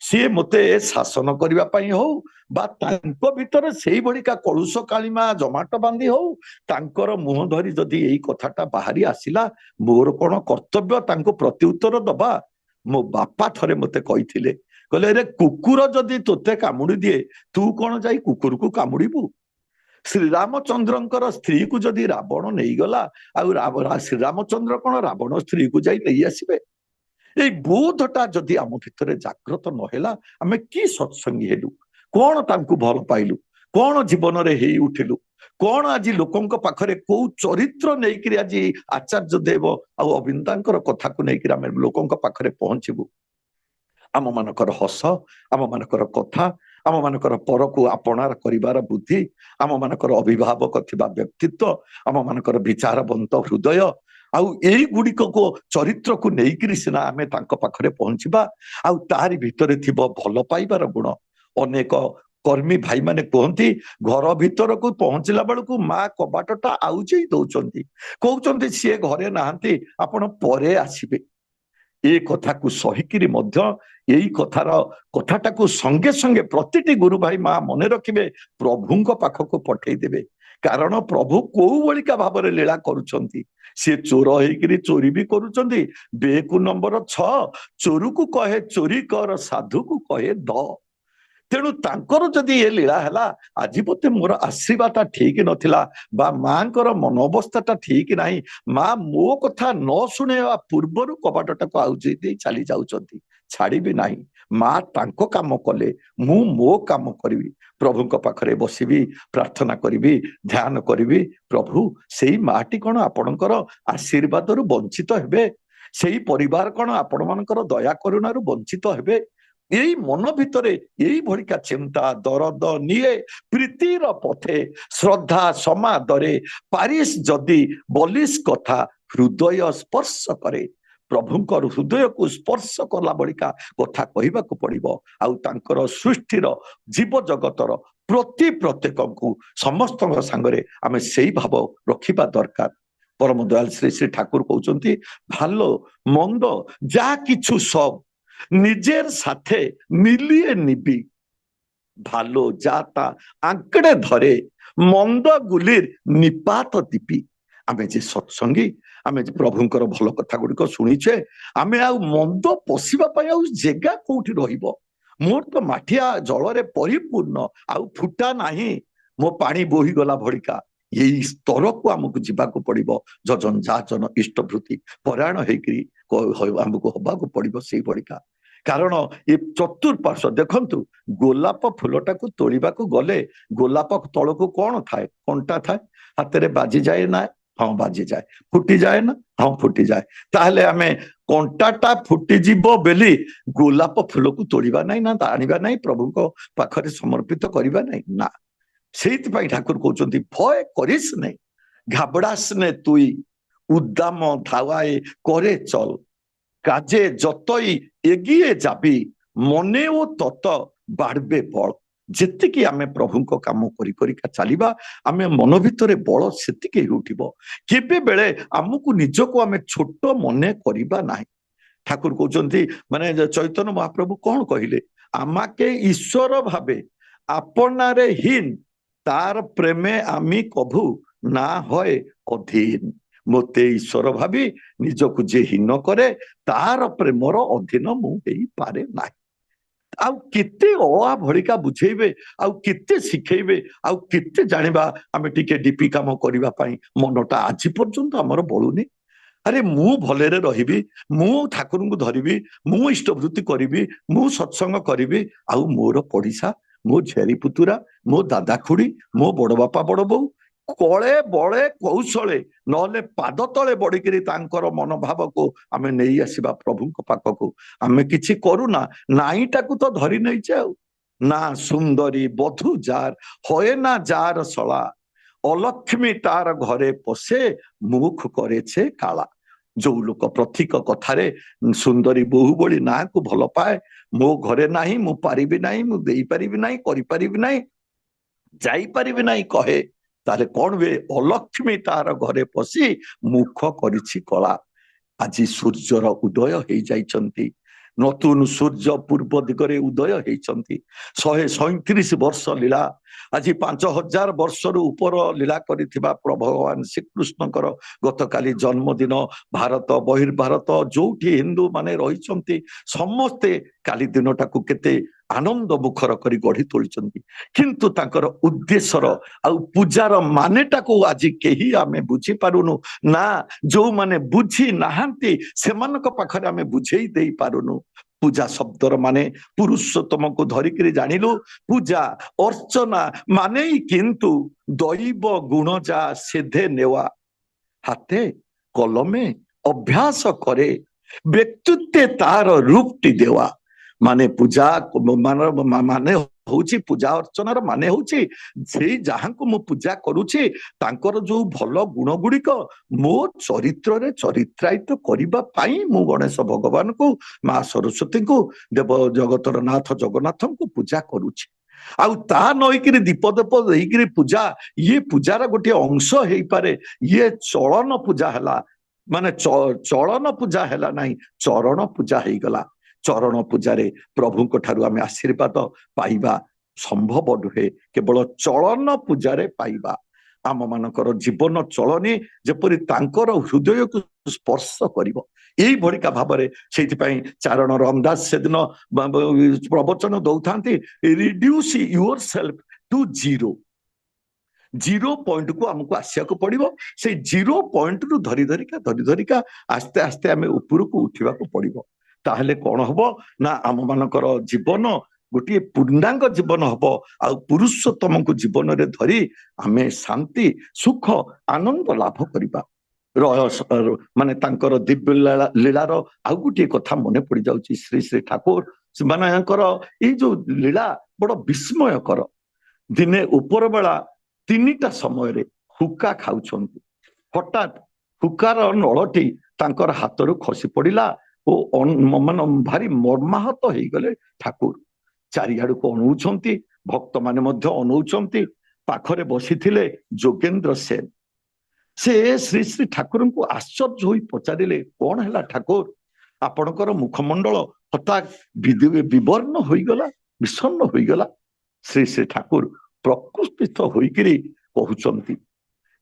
ସିଏ ମୋତେ ଶାସନ କରିବା ପାଇଁ ହଉ ବା ତାଙ୍କ ଭିତରେ ସେଇଭଳିକା କଳୁଷ କାଳିମା ଜମାଟ ବାନ୍ଧି ହଉ, ତାଙ୍କର ମୁହଁ ଧରି ଯଦି ଏଇ କଥାଟା ବାହାରି ଆସିଲା, ମୋର କଣ କର୍ତ୍ତବ୍ୟ ତାଙ୍କୁ ପ୍ରତି ଉତ୍ତର ଦବା? ମୋ ବାପା ଥରେ ମୋତେ କହିଥିଲେ, କହିଲେ ରେ କୁକୁର ଯଦି ତୋତେ କାମୁଡି ଦିଏ ତୁ କଣ ଯାଇ କୁକୁରକୁ କାମୁଡିବୁ? ଶ୍ରୀରାମଚନ୍ଦ୍ରଙ୍କର ସ୍ତ୍ରୀକୁ ଯଦି ରାବଣ ନେଇଗଲା, ଆଉ ଶ୍ରୀରାମଚନ୍ଦ୍ର କଣ ରାବଣ ସ୍ତ୍ରୀକୁ ଯାଇ ନେଇ ଆସିବେ? ଏଇ ବୋଧଟା ଯଦି ଆମ ଭିତରେ ଜାଗ୍ରତ ନହେଲା, ଆମେ କି ସତ୍ସଙ୍ଗୀ ହେଲୁ? କଣ ତାଙ୍କୁ ଭଲ ପାଇଲୁ? କଣ ଜୀବନରେ ହେଇ ଉଠିଲୁ? କଣ ଆଜି ଲୋକଙ୍କ ପାଖରେ କୋଉ ଚରିତ୍ର ନେଇକିରି ଆଜି ଆଚାର୍ଯ୍ୟ ଦେବ ଆଉ ଅବିନ୍ଦାଙ୍କର କଥାକୁ ନେଇକିରି ଆମେ ଲୋକଙ୍କ ପାଖରେ ପହଞ୍ଚିବୁ? ଆମ ମାନଙ୍କର ହସ, ଆମ ମାନଙ୍କର କଥା, ଆମ ମାନଙ୍କର ପରକୁ ଆପଣାର କରିବାର ବୁଦ୍ଧି, ଆମ ମାନଙ୍କର ଅଭିଭାବକ ଥିବା ବ୍ୟକ୍ତିତ୍ୱ, ଆମ ମାନଙ୍କର ବିଚାରବନ୍ତ ହୃଦୟ, ଆଉ ଏଇଗୁଡ଼ିକକୁ ଚରିତ୍ରକୁ ନେଇକିରି ସିନା ଆମେ ତାଙ୍କ ପାଖରେ ପହଞ୍ଚିବା। ଆଉ ତାରି ଭିତରେ ଥିବ ଭଲ ପାଇବାର ଗୁଣ। ଅନେକ କର୍ମୀ ଭାଇମାନେ କୁହନ୍ତି ଘର ଭିତରକୁ ପହଞ୍ଚିଲା ବେଳକୁ ମା କବାଟଟା ଆଉଜେଇ ଦଉଛନ୍ତି, କହୁଛନ୍ତି ସିଏ ଘରେ ନାହାନ୍ତି, ଆପଣ ପରେ ଆସିବେ। ଏ କଥାକୁ ସହିକିରି ମଧ୍ୟ ଏଇ କଥାଟାକୁ ସଙ୍ଗେ ସଙ୍ଗେ ପ୍ରତିଟି ଗୁରୁ ଭାଇ ମା ମନେ ରଖିବେ, ପ୍ରଭୁଙ୍କ ପାଖକୁ ପଠେଇଦେବେ। କାରଣ ପ୍ରଭୁ କୋଉ ଭଳିକା ଭାବରେ ଲୀଳା କରୁଛନ୍ତି। ସିଏ ଚୋର ହେଇକିରି ଚୋରି ବି କରୁଛନ୍ତି। ବେକୁ ନମ୍ବର 6, ଚୋରକୁ କହେ ଚୋରି କର, ସାଧୁକୁ କହେ ଦ। ତେଣୁ ତାଙ୍କର ଯଦି ଏ ଲୀଳା ହେଲା, ଆଜି ବୋଧେ ମୋର ଆଶୀର୍ବାଦଟା ଠିକ ନଥିଲା ବା ମାଙ୍କର ମନ ଅବସ୍ଥାଟା ଠିକ ନାହିଁ, ମା ମୋ କଥା ନ ଶୁଣେଇବା ପୂର୍ବରୁ କବାଟଟାକୁ ଆଉଜେଇ ଦେଇ ଚାଲି ଯାଉଛନ୍ତି। ଛାଡ଼ିବି ନାହିଁ। ମା ତାଙ୍କ କାମ କଲେ, ମୁଁ ମୋ କାମ କରିବି। ପ୍ରଭୁଙ୍କ ପାଖରେ ବସିବି, ପ୍ରାର୍ଥନା କରିବି, ଧ୍ୟାନ କରିବି। ପ୍ରଭୁ ସେଇ ମାଟି କଣ ଆପଣଙ୍କର ଆଶୀର୍ବାଦରୁ ବଞ୍ଚିତ ହେବେ? ସେଇ ପରିବାର କଣ ଆପଣମାନଙ୍କର ଦୟା କରୁଣାରୁ ବଞ୍ଚିତ ହେବେ? ଏଇ ମନ ଭିତରେ ଏଇଭଳିକା ଚିନ୍ତା ଦରଦ ନିଏ। ପ୍ରୀତିର ପଥେ ଶ୍ରଦ୍ଧା ସମାଦରେ ପାରିସ୍ ଯଦି ବଲିସ୍ କଥା ହୃଦୟ ସ୍ପର୍ଶ କରେ। ପ୍ରଭୁଙ୍କର ହୃଦୟକୁ ସ୍ପର୍ଶ କଲା ଭଳିକା କଥା କହିବାକୁ ପଡିବ। ଆଉ ତାଙ୍କର ସୃଷ୍ଟିର ଜୀବ ଜଗତର ପ୍ରତ୍ୟେକଙ୍କୁ ସମସ୍ତଙ୍କ ସାଙ୍ଗରେ ଆମେ ସେଇ ଭାବ ରଖିବା ଦରକାର। ପରମ ଦୟାଲ ଶ୍ରୀ ଶ୍ରୀ ଠାକୁର কହୁଛନ୍ତି ভালো মন্দ যা কিছু সব নিজের সাথে মিলিয়ে নিবি, ভালো যা তা আঁকড়ে ধরে মন্দ গুলির নিপাত দিবি। ଆମେ ଯେ ସତ୍ସଙ୍ଗୀ, ଆମେ ଯେ ପ୍ରଭୁଙ୍କର ଭଲ କଥା ଗୁଡ଼ିକ ଶୁଣିଛେ, ଆମେ ଆଉ ମନ୍ଦ ପଶିବା ପାଇଁ ଆଉ ଜାଗା କୋଉଠି ରହିବ? ମୋର ତ ମାଠିଆ ଜଳରେ ପରିପୂର୍ଣ୍ଣ, ଆଉ ଫୁଟା ନାହିଁ, ମୋ ପାଣି ବୋହିଗଲା ଭଳିକା। ଏଇ ସ୍ତରକୁ ଆମକୁ ଯିବାକୁ ପଡିବ। ଯଜନ ଯାଚନ ଇଷ୍ଟଭୃତି ପରାୟଣ ହେଇକିରି ଆମକୁ ହବାକୁ ପଡିବ ସେଇଭଳିକା। କାରଣ ଏ ଚତୁଃପାର୍ଶ୍ୱ ଦେଖନ୍ତୁ, ଗୋଲାପ ଫୁଲଟାକୁ ତୋଳିବାକୁ ଗଲେ ଗୋଲାପ ତଳକୁ କଣ ଥାଏ? କଣ୍ଟା ଥାଏ। ହାତରେ ବାଜିଯାଏ ନା? ହଁ ବାଜିଯାଏ। ଫୁଟିଯାଏ ନା? ହଁ ଫୁଟିଯାଏ। ତାହେଲେ ଆମେ କଣ୍ଟାଟା ଫୁଟିଯିବ ବୋଲି ଗୋଲାପ ଫୁଲକୁ ତୋଳିବା ନାହିଁ ନା ଆଣିବା ନାହିଁ, ପ୍ରଭୁଙ୍କ ପାଖରେ ସମର୍ପିତ କରିବା ନାହିଁ? ନା। ସେଇଥିପାଇଁ ଠାକୁର କହୁଛନ୍ତି ଭୟ କରିସ୍ নে, ঘাবড়াস নে তুই, উদ্দাম ধাওয়ায় করে চল, কাজে যতই এগিয়ে যাবি মনেও তত বাড়বে বল। ଯେତିକି ଆମେ ପ୍ରଭୁଙ୍କ କାମ କରି କରିକା ଚାଲିବା ଆମେ ମନ ଭିତରେ ବଳ ସେତିକି ହେଉଥିବ। କେବେ ବେଳେ ଆମକୁ ନିଜକୁ ଆମେ ଛୋଟ ମନେ କରିବା ନାହିଁ। ଠାକୁର କହୁଛନ୍ତି ମାନେ ଚୈତନ୍ୟ ମହାପ୍ରଭୁ କଣ କହିଲେ, আমাকে ঈশ্বর ভাবে আপনারে হীন তার প্রেমে আমি কভু না হয় অধীন। ମୋତେ ଈଶ୍ୱର ଭାବି ନିଜକୁ ଯେ ହୀନ କରେ ତାର ପ୍ରେମର ଅଧୀନ ମୁଁ ହେଇପାରେ ନାହିଁ। ଆଉ କେତେ ଅଆ ଭଳିକା ବୁଝେଇବେ, ଆଉ କେତେ ଶିଖେଇବେ, ଆଉ କେତେ ଜାଣିବା ଆମେ ଟିକେ ଡିପି କାମ କରିବା ପାଇଁ ମନଟା ଆଜି ପର୍ଯ୍ୟନ୍ତ ଆମର ବଳୁନି। ଆରେ ମୁଁ ଭଲରେ ରହିବି, ମୁଁ ଠାକୁରଙ୍କୁ ଧରିବି, ମୁଁ ଇଷ୍ଟବୃତ୍ତି କରିବି, ମୁଁ ସତ୍ସଙ୍ଗ କରିବି, ଆଉ ମୋର ପଡିଶା, ମୋ ଝିଆରୀ ପୁତୁରା, ମୋ ଦାଦା ଖୁଡି, ମୋ ବଡ ବାପା ବଡ ବୋଉ କଳେ ବଳେ କୌଶଳେ ନହେଲେ ପାଦ ତଳେ ବଢିକିରି ତାଙ୍କର ମନୋଭାବକୁ ଆମେ ନେଇ ଆସିବା ପ୍ରଭୁଙ୍କ ପାଖକୁ। ଆମେ କିଛି କରୁନା, ନାଇଁଟାକୁ ତ ଧରି ନେଇଛେ ଆଉ। ନା ସୁନ୍ଦରୀ ବଧୁ ଯାର ହଏ ନା ଯାର ଶଳା, অলক্ষ্মী তার ঘরে পশে মুখ করেছে কালা। ଯୋଉ ଲୋକ ପ୍ରତୀକ କଥାରେ ସୁନ୍ଦରୀ ବୋହୂ ଭଳି ନାଁକୁ ଭଲ ପାଏ, ମୋ ଘରେ ନାହିଁ, ମୁଁ ପାରିବି ନାହିଁ, ମୁଁ ଦେଇପାରିବି ନାହିଁ, କରିପାରିବି ନାହିଁ, ଯାଇପାରିବି ନାହିଁ କହେ, ତାହେଲେ କଣ ହୁଏ? অলক্ষ্মী ତାର ଘରେ ପଶି ମୁଖ କରିଛି କଳା। ଆଜି ସୂର୍ଯ୍ୟର ଉଦୟ ହେଇଯାଇଛନ୍ତି, ନতুନ ସୂର୍ଯ୍ୟ ପୂର୍ବ ଦିଗରେ ଉଦୟ ହେଇଛନ୍ତି। 137 ବର୍ଷ ଲୀଳା, ଆଜି 5000 ବର୍ଷରୁ ଉପର ଲୀଳା କରିଥିବା ଭଗବାନ ଶ୍ରୀକୃଷ୍ଣଙ୍କର ଗତକାଲି ଜନ୍ମଦିନ। ଭାରତ ବହିର୍ଭାରତ ଯୋଉଠି ହିନ୍ଦୁ ମାନେ ରହିଛନ୍ତି ସମସ୍ତେ କାଲି ଦିନଟାକୁ କେତେ ଆନନ୍ଦ ମୁଖର କରି ଗଢି ତୋଳିଛନ୍ତି। କିନ୍ତୁ ତାଙ୍କର ଉଦ୍ଦେଶ୍ୟର ଆଉ ପୂଜାର ମାନେଟାକୁ ଆଜି କେହି ଆମେ ବୁଝିପାରୁନୁ। ନା, ଯୋଉମାନେ ବୁଝି ନାହାନ୍ତି ସେମାନଙ୍କ ପାଖରେ ଆମେ ବୁଝେଇ ଦେଇ ପାରୁନୁ। ପୂଜା ଶବ୍ଦର ମାନେ ପୁରୁଷୋତ୍ତମକୁ ଧରିକିରି ଜାଣିଲୁ। ପୂଜା ଅର୍ଚ୍ଚନା ମାନେ କିନ୍ତୁ ଦୈବ ଗୁଣ ଯା ସେଧେ ନେওয়া, ହାତେ কলমে অভ্যাস করে ব্যক্তিত্বে তার রূপটি দেওয়া। মানে ପୂଜା ମାନେ ହଉଛି ପୂଜା ଅର୍ଚ୍ଚନାର ମାନେ ହଉଛି ସେଇ ଯାହାଙ୍କୁ ମୁଁ ପୂଜା କରୁଛି ତାଙ୍କର ଯୋଉ ଭଲ ଗୁଣ ଗୁଡିକ ମୋ ଚରିତ୍ରରେ ଚରିତ୍ରାୟିତ କରିବା ପାଇଁ ମୁଁ ଗଣେଶ ଭଗବାନଙ୍କୁ, ମା ସରସ୍ୱତୀଙ୍କୁ, ଦେବ ଜଗତର ନାଥ ଜଗନ୍ନାଥଙ୍କୁ ପୂଜା କରୁଛି। ଆଉ ତା ନଇକିରି ଦୀପ ଦେପ ଦେଇକିରି ପୂଜା, ଇଏ ପୂଜାର ଗୋଟିଏ ଅଂଶ ହେଇପାରେ। ଇଏ ଚଳନ ପୂଜା ହେଲା, ମାନେ ଚଳନ ପୂଜା ହେଲା ନାହିଁ, ଚରଣ ପୂଜା ହେଇଗଲା। ଚରଣ ପୂଜାରେ ପ୍ରଭୁଙ୍କ ଠାରୁ ଆମେ ଆଶୀର୍ବାଦ ପାଇବା ସମ୍ଭବ ନୁହେଁ, କେବଳ ଚଳନ ପୂଜାରେ ପାଇବା। ଆମ ମାନଙ୍କର ଜୀବନ ଚଳନି ଯେପରି ତାଙ୍କର ହୃଦୟକୁ ସ୍ପର୍ଶ କରିବ, ଏଇଭଳିକା ଭାବରେ। ସେଇଥିପାଇଁ ଚାରଣ ରାମଦାସ ସେଦିନ ପ୍ରବଚନ ଦଉଥାନ୍ତି, reduce yourself to zero. Zero ପଏଣ୍ଟକୁ ଆମକୁ ଆସିବାକୁ ପଡିବ। ସେଇ ଜିରୋ ପଏଣ୍ଟରୁ ଧରି ଧରିକା ଆସ୍ତେ ଆସ୍ତେ ଆମେ ଉପରକୁ ଉଠିବାକୁ ପଡିବ। ତାହେଲେ କଣ ହବ ନା ଆମ ମାନଙ୍କର ଜୀବନ ଗୋଟିଏ ପୂର୍ଣ୍ଣାଙ୍ଗ ଜୀବନ ହବ। ଆଉ ପୁରୁଷୋତ୍ତମଙ୍କୁ ଜୀବନରେ ଧରି ଆମେ ଶାନ୍ତି, ସୁଖ, ଆନନ୍ଦ ଲାଭ କରିବା। ମାନେ ତାଙ୍କର ଦିବ୍ୟ ଲୀଳାର ଆଉ ଗୋଟିଏ କଥା ମନେ ପଡିଯାଉଛି। ଶ୍ରୀ ଶ୍ରୀ ଠାକୁର ସେମାନଙ୍କର ଏଇ ଯୋଉ ଲୀଳା ବଡ ବିସ୍ମୟକର। ଦିନେ ଉପର ବେଳା 3ଟା ସମୟରେ ହୁକା ଖାଉଛନ୍ତି, ହଠାତ୍ ହୁକାର ନଳଟି ତାଙ୍କର ହାତରୁ ଖସି ପଡିଲା ଓ ମାନେ ଭାରି ମର୍ମାହତ ହେଇଗଲେ ଠାକୁର। ଚାରିଆଡକୁ ଅନଉଛନ୍ତି, ଭକ୍ତମାନେ ମଧ୍ୟ ଅନଉଛନ୍ତି। ପାଖରେ ବସିଥିଲେ ଯୋଗେନ୍ଦ୍ର ସେନ। ସେ ଶ୍ରୀ ଶ୍ରୀ ଠାକୁରଙ୍କୁ ଆଶ୍ଚର୍ଯ୍ୟ ହୋଇ ପଚାରିଲେ, କଣ ହେଲା ଠାକୁର, ଆପଣଙ୍କର ମୁଖମଣ୍ଡଳ ହଠାତ୍ ବିବର୍ଣ୍ଣ ହୋଇଗଲା, ବିଷଣ୍ଣ ହୋଇଗଲା। ଶ୍ରୀ ଶ୍ରୀ ଠାକୁର ପ୍ରକୃତିସ୍ଥ ହୋଇକିରି କହୁଛନ୍ତି,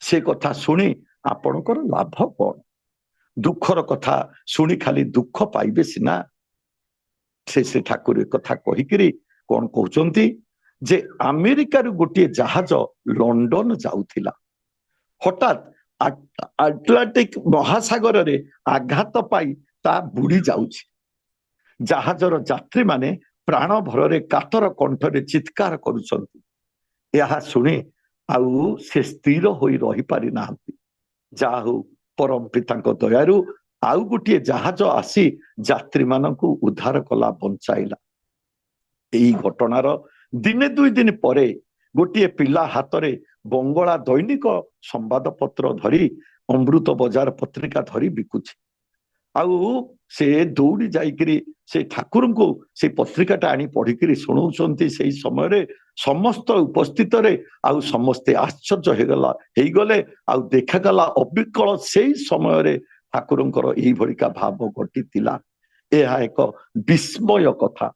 ସେ କଥା ଶୁଣି ଆପଣଙ୍କର ଲାଭ କଣ? ଦୁଃଖର କଥା ଶୁଣି ଖାଲି ଦୁଃଖ ପାଇବେ ସିନା। ସେ ଠାକୁର କଥା କହିକିରି କଣ କହୁଛନ୍ତି ଯେ ଆମେରିକାରୁ ଗୋଟିଏ ଜାହାଜ ଲଣ୍ଡନ ଯାଉଥିଲା, ହଠାତ୍ ଆଟଲାଣ୍ଟିକ ମହାସାଗରରେ ଆଘାତ ପାଇ ତା ବୁଡି ଯାଉଛି। ଜାହାଜର ଯାତ୍ରୀମାନେ ପ୍ରାଣ ଭରରେ କାତର କଣ୍ଠରେ ଚିତ୍କାର କରୁଛନ୍ତି। ଏହା ଶୁଣି ଆଉ ସେ ସ୍ଥିର ହୋଇ ରହିପାରି ନାହାନ୍ତି। ଯାହା ହଉ ପରମ ପିତାଙ୍କ ଦୟାରୁ ଆଉ ଗୋଟିଏ ଜାହାଜ ଆସି ଯାତ୍ରୀମାନଙ୍କୁ ଉଦ୍ଧାର କଲା, ବଞ୍ଚାଇଲା। ଏଇ ଘଟଣାର ଦିନେ 2 ଦିନ ପରେ ଗୋଟିଏ ପିଲା ହାତରେ ବଙ୍ଗଳା ଦୈନିକ ସମ୍ବାଦ ପତ୍ର ଧରି, ଅମୃତ ବଜାର ପତ୍ରିକା ଧରି ବିକୁଛି। ଆଉ से दौड़ी जाइकिरी से ठाकुर को से पत्रिकाटा आनी पढ़िकी शुणाउछंती से समय रे समस्त उपस्थित रे आउ समस्ते आश्चर्य हो गले आउ देखागला अविकल से समय रे ठाकुरंकर एई भलिका भाव घटितिला। यह एक विस्मय कथा।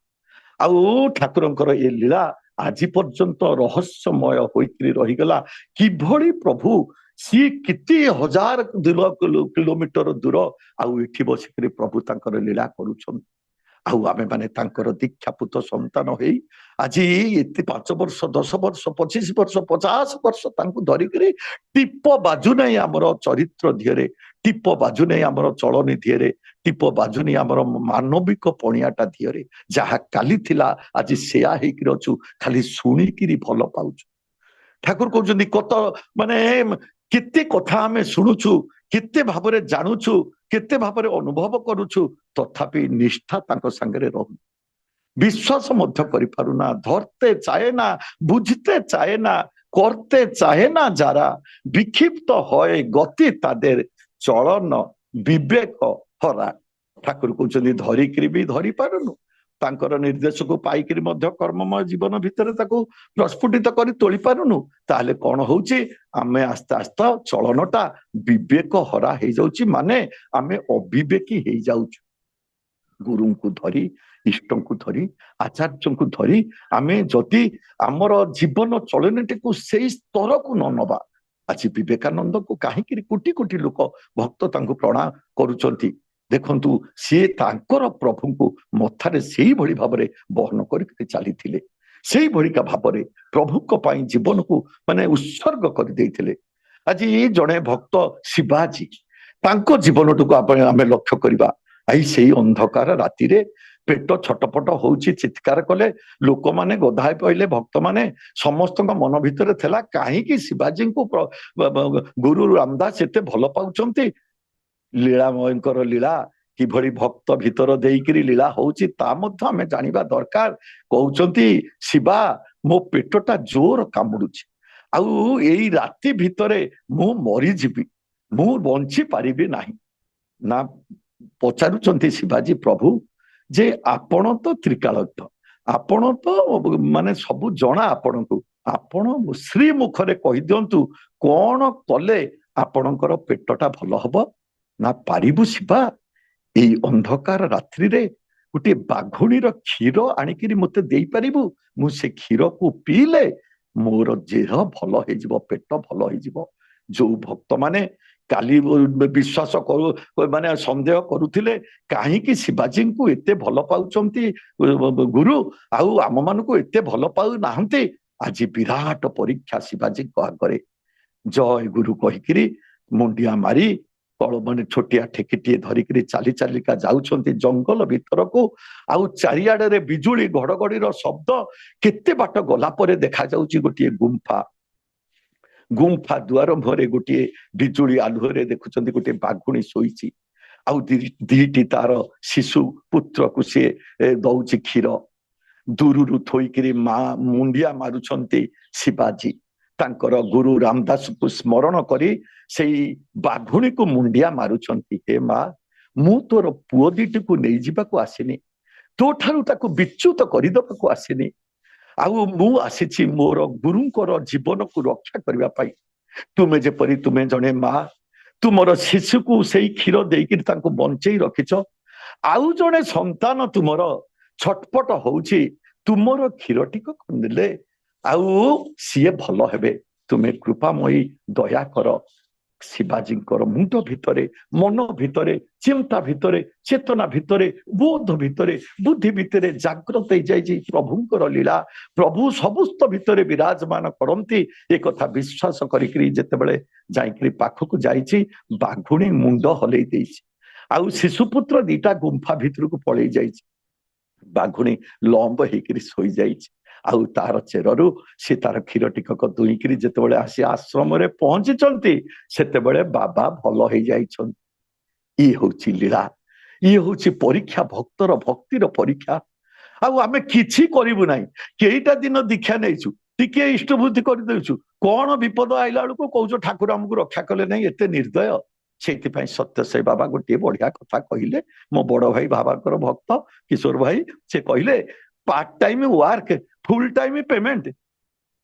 आउ ठाकुरंकर ए लीला आज पर्यंत रहस्यमय होइकरी रहीगला। किभली प्रभु सी किति हजार किलोमीटर दूर आउ एठी बसिकरी प्रभु तांकर लीला करूछन। आउ आमे माने तांकर दीक्षापुत संतान होई आज एते 5 वर्ष 10 वर्ष 25 वर्ष 50 वर्ष तांको धरिकरी टीप बाजू नै हमर चरित्र धियरे, टीप बाजू नै हमर चलनी धियरे, टीप बाजू नै हमर मानविक पणियाटा धियरे। जहा काली थिला आज सेया हेकि रछु, खाली सुनिकिरी भल पाउछु। ठाकुर कहउछन्ती कत माने केते कथा आमे सुनुछु, केते भाबरे जानुछु, केते भाबरे अनुभव करूछु, तथापि निष्ठा तांको संगरे रहु विश्वास मध्य करि पारुना, धरते चाहे ना, बुझते चाहे ना, करते चाहे ना, जारा विक्षिप्त होय गति तादेर चलन विवेक हरा। ठाकुर कहउछन्ती धरिकरी भी धरि पारुनु, तांकर निर्देश को पाइकरी मध्य कर्ममय जीवन भितर ताको प्रस्फुटित करी तोली पारुनु, ताहले कोन होउची आमे आस्ते आस्ते चलनटा विवेक हरा हे जाउची, माने आमे अविवेकी हे जाउछु। गुरु को धरी, इष्ट को धरी, आचार्य को धरी आमे जदि आमर जीवन चलनीटी को से स्तर को न नबा, आज विवेकानंद को कहीं कोटी कोटी लोक भक्त तांको प्रणाम करूचंती। देखंतु सी तांकर प्रभु को मथारे सेही भली भाबरे बहन करि चलीथिले, सेही भलिका भाबरे प्रभु को पाई जीवन को माने उत्सर्ग कर देइथिले। आज ये जड़े भक्त शिवाजी तांको जीवनटुकु आमे लक्ष्य करिबा। आई सेही अंधकार राति रे पेट छटपट होउची, चित्कार कले लोक माने गधाय पइले, भक्त माने समस्त मन भितर थेला काहे शिवाजी को गुरु रामदास एते भल पाउचंती। लीलामयंकर लीला किभली भक्त भितर देइकरी लीला होउची ता मध्य आमे जानिबा दरकार। कहउचंती शिवा मो पेटटा जोर कामुडुची, आउ एई राति भितरे मु मरी जिबी, मु बंची पारिबी नाही ना। पचारुचंती शिवाजी प्रभु जे आपण तो त्रिकालज्ञ, आपण तो माने सबु जणा आपणकु, आपण श्री मुखरे कहि दियंतु कोन कले आपणकर पेटटा भल हबो ना पारिबु शिवा। एई अंधकार रात्रि रे गोटे बाघुणीर क्षीर आनिकिरी मते देई पारिबु, मु से क्षीर को पीले मोर देह भल हे जिवो, पेट भल हे जिवो। जो भक्त माने काली विश्वास करू माने संदेह करुथिले काहे शिवाजी को एते भल पाउचंती गुरु, आउ आम मान को एते भल पाउ नाहंती। आज विराट परीक्षा शिवाजी को आगरे जय गुरु कहिकिरी मुंडिया मारी कल माने छोटिया ठेकीटी धरिकी चाली चालिका जाउछंती जंगल भितर को। आउ चारिआडे रे बिजुली घड़घड़ीर शब्द, केते बाट गला परे देखा जाउची गोटिए गुंफा, गुंफा द्वार मुहरे गोटे बिजुली आलुरे देखुचंती गोटे बाघुणी शोईची, आउ दीटी तार शिशु पुत्र को सी दौची क्षीर। दूरु थोईकरी माँ मुंडिया मारुछंती शिवाजी, तांकर गुरु रामदास को स्मरण करी सेई बाघुणी को मुंडिया मारुछंती। हे माँ, मु तोर पुओ दीटी को नहीं जीवा को आसिनी, तो ठारू ताको विच्युत करिदबा को आसिनी, आउ मु आसीछि मोर गुरुंकर जीवन को रक्षा करबा पाई। तुमे जेपरि तुमे जने माँ, तुमर शिशु को सेई क्षीर देइकि तांको बंचेई रखिछ, आउ जने संतान तुमर छटपट होउछि, तुमर क्षीर टिक नेले आउ सीए भल हेबे। तुमे कृपामयी दया कर। शिवाजी मुंड भितरे, मन भितरे, चिंता भितरे, चेतना भितरे, बोध भितरे, बुद्धि भितरे जागृत हो जाइछि प्रभुंकर लीला। प्रभु सबुस्त भितरे विराजमान करंती एक कथा विश्वास करिकरी जेतेबेले जाइकरी पाखकु जाइछि, बाघुणी मुंड हलै देइछि, आउ शिशुपुत्र दीटा गुंफा भितरकु पळै जाइछि। बाघुणी लंब हेकरी सोई जाइछि, आउ तार चेररु से तार क्षीर टिकक दुईकरी जेतेबेले आसी आश्रम रे पहुंचीचंती सेतेबेले बाबा भल हो जाइछंती। ई होछि लीला, ई होछि परीक्षा, भक्तर भक्तिर परीक्षा। आउ आमे किछि करिबु नाही, केईटा दिन दीक्षा नेइछु, टिके इष्टबुद्धि कर देउछु, कोन विपद आइला बेलको कहउछो ठाकुर हमकु रक्षा कले नाही। एते निर्दय, ସେଇଥିପାଇଁ ସତ୍ୟସାଇ ବାବା ଗୋଟିଏ ବଢିଆ କଥା କହିଲେ। ମୋ ବଡ ଭାଇ ବାବାଙ୍କର ଭକ୍ତ କିଶୋର ଭାଇ, ସେ କହିଲେ part time work full time payment.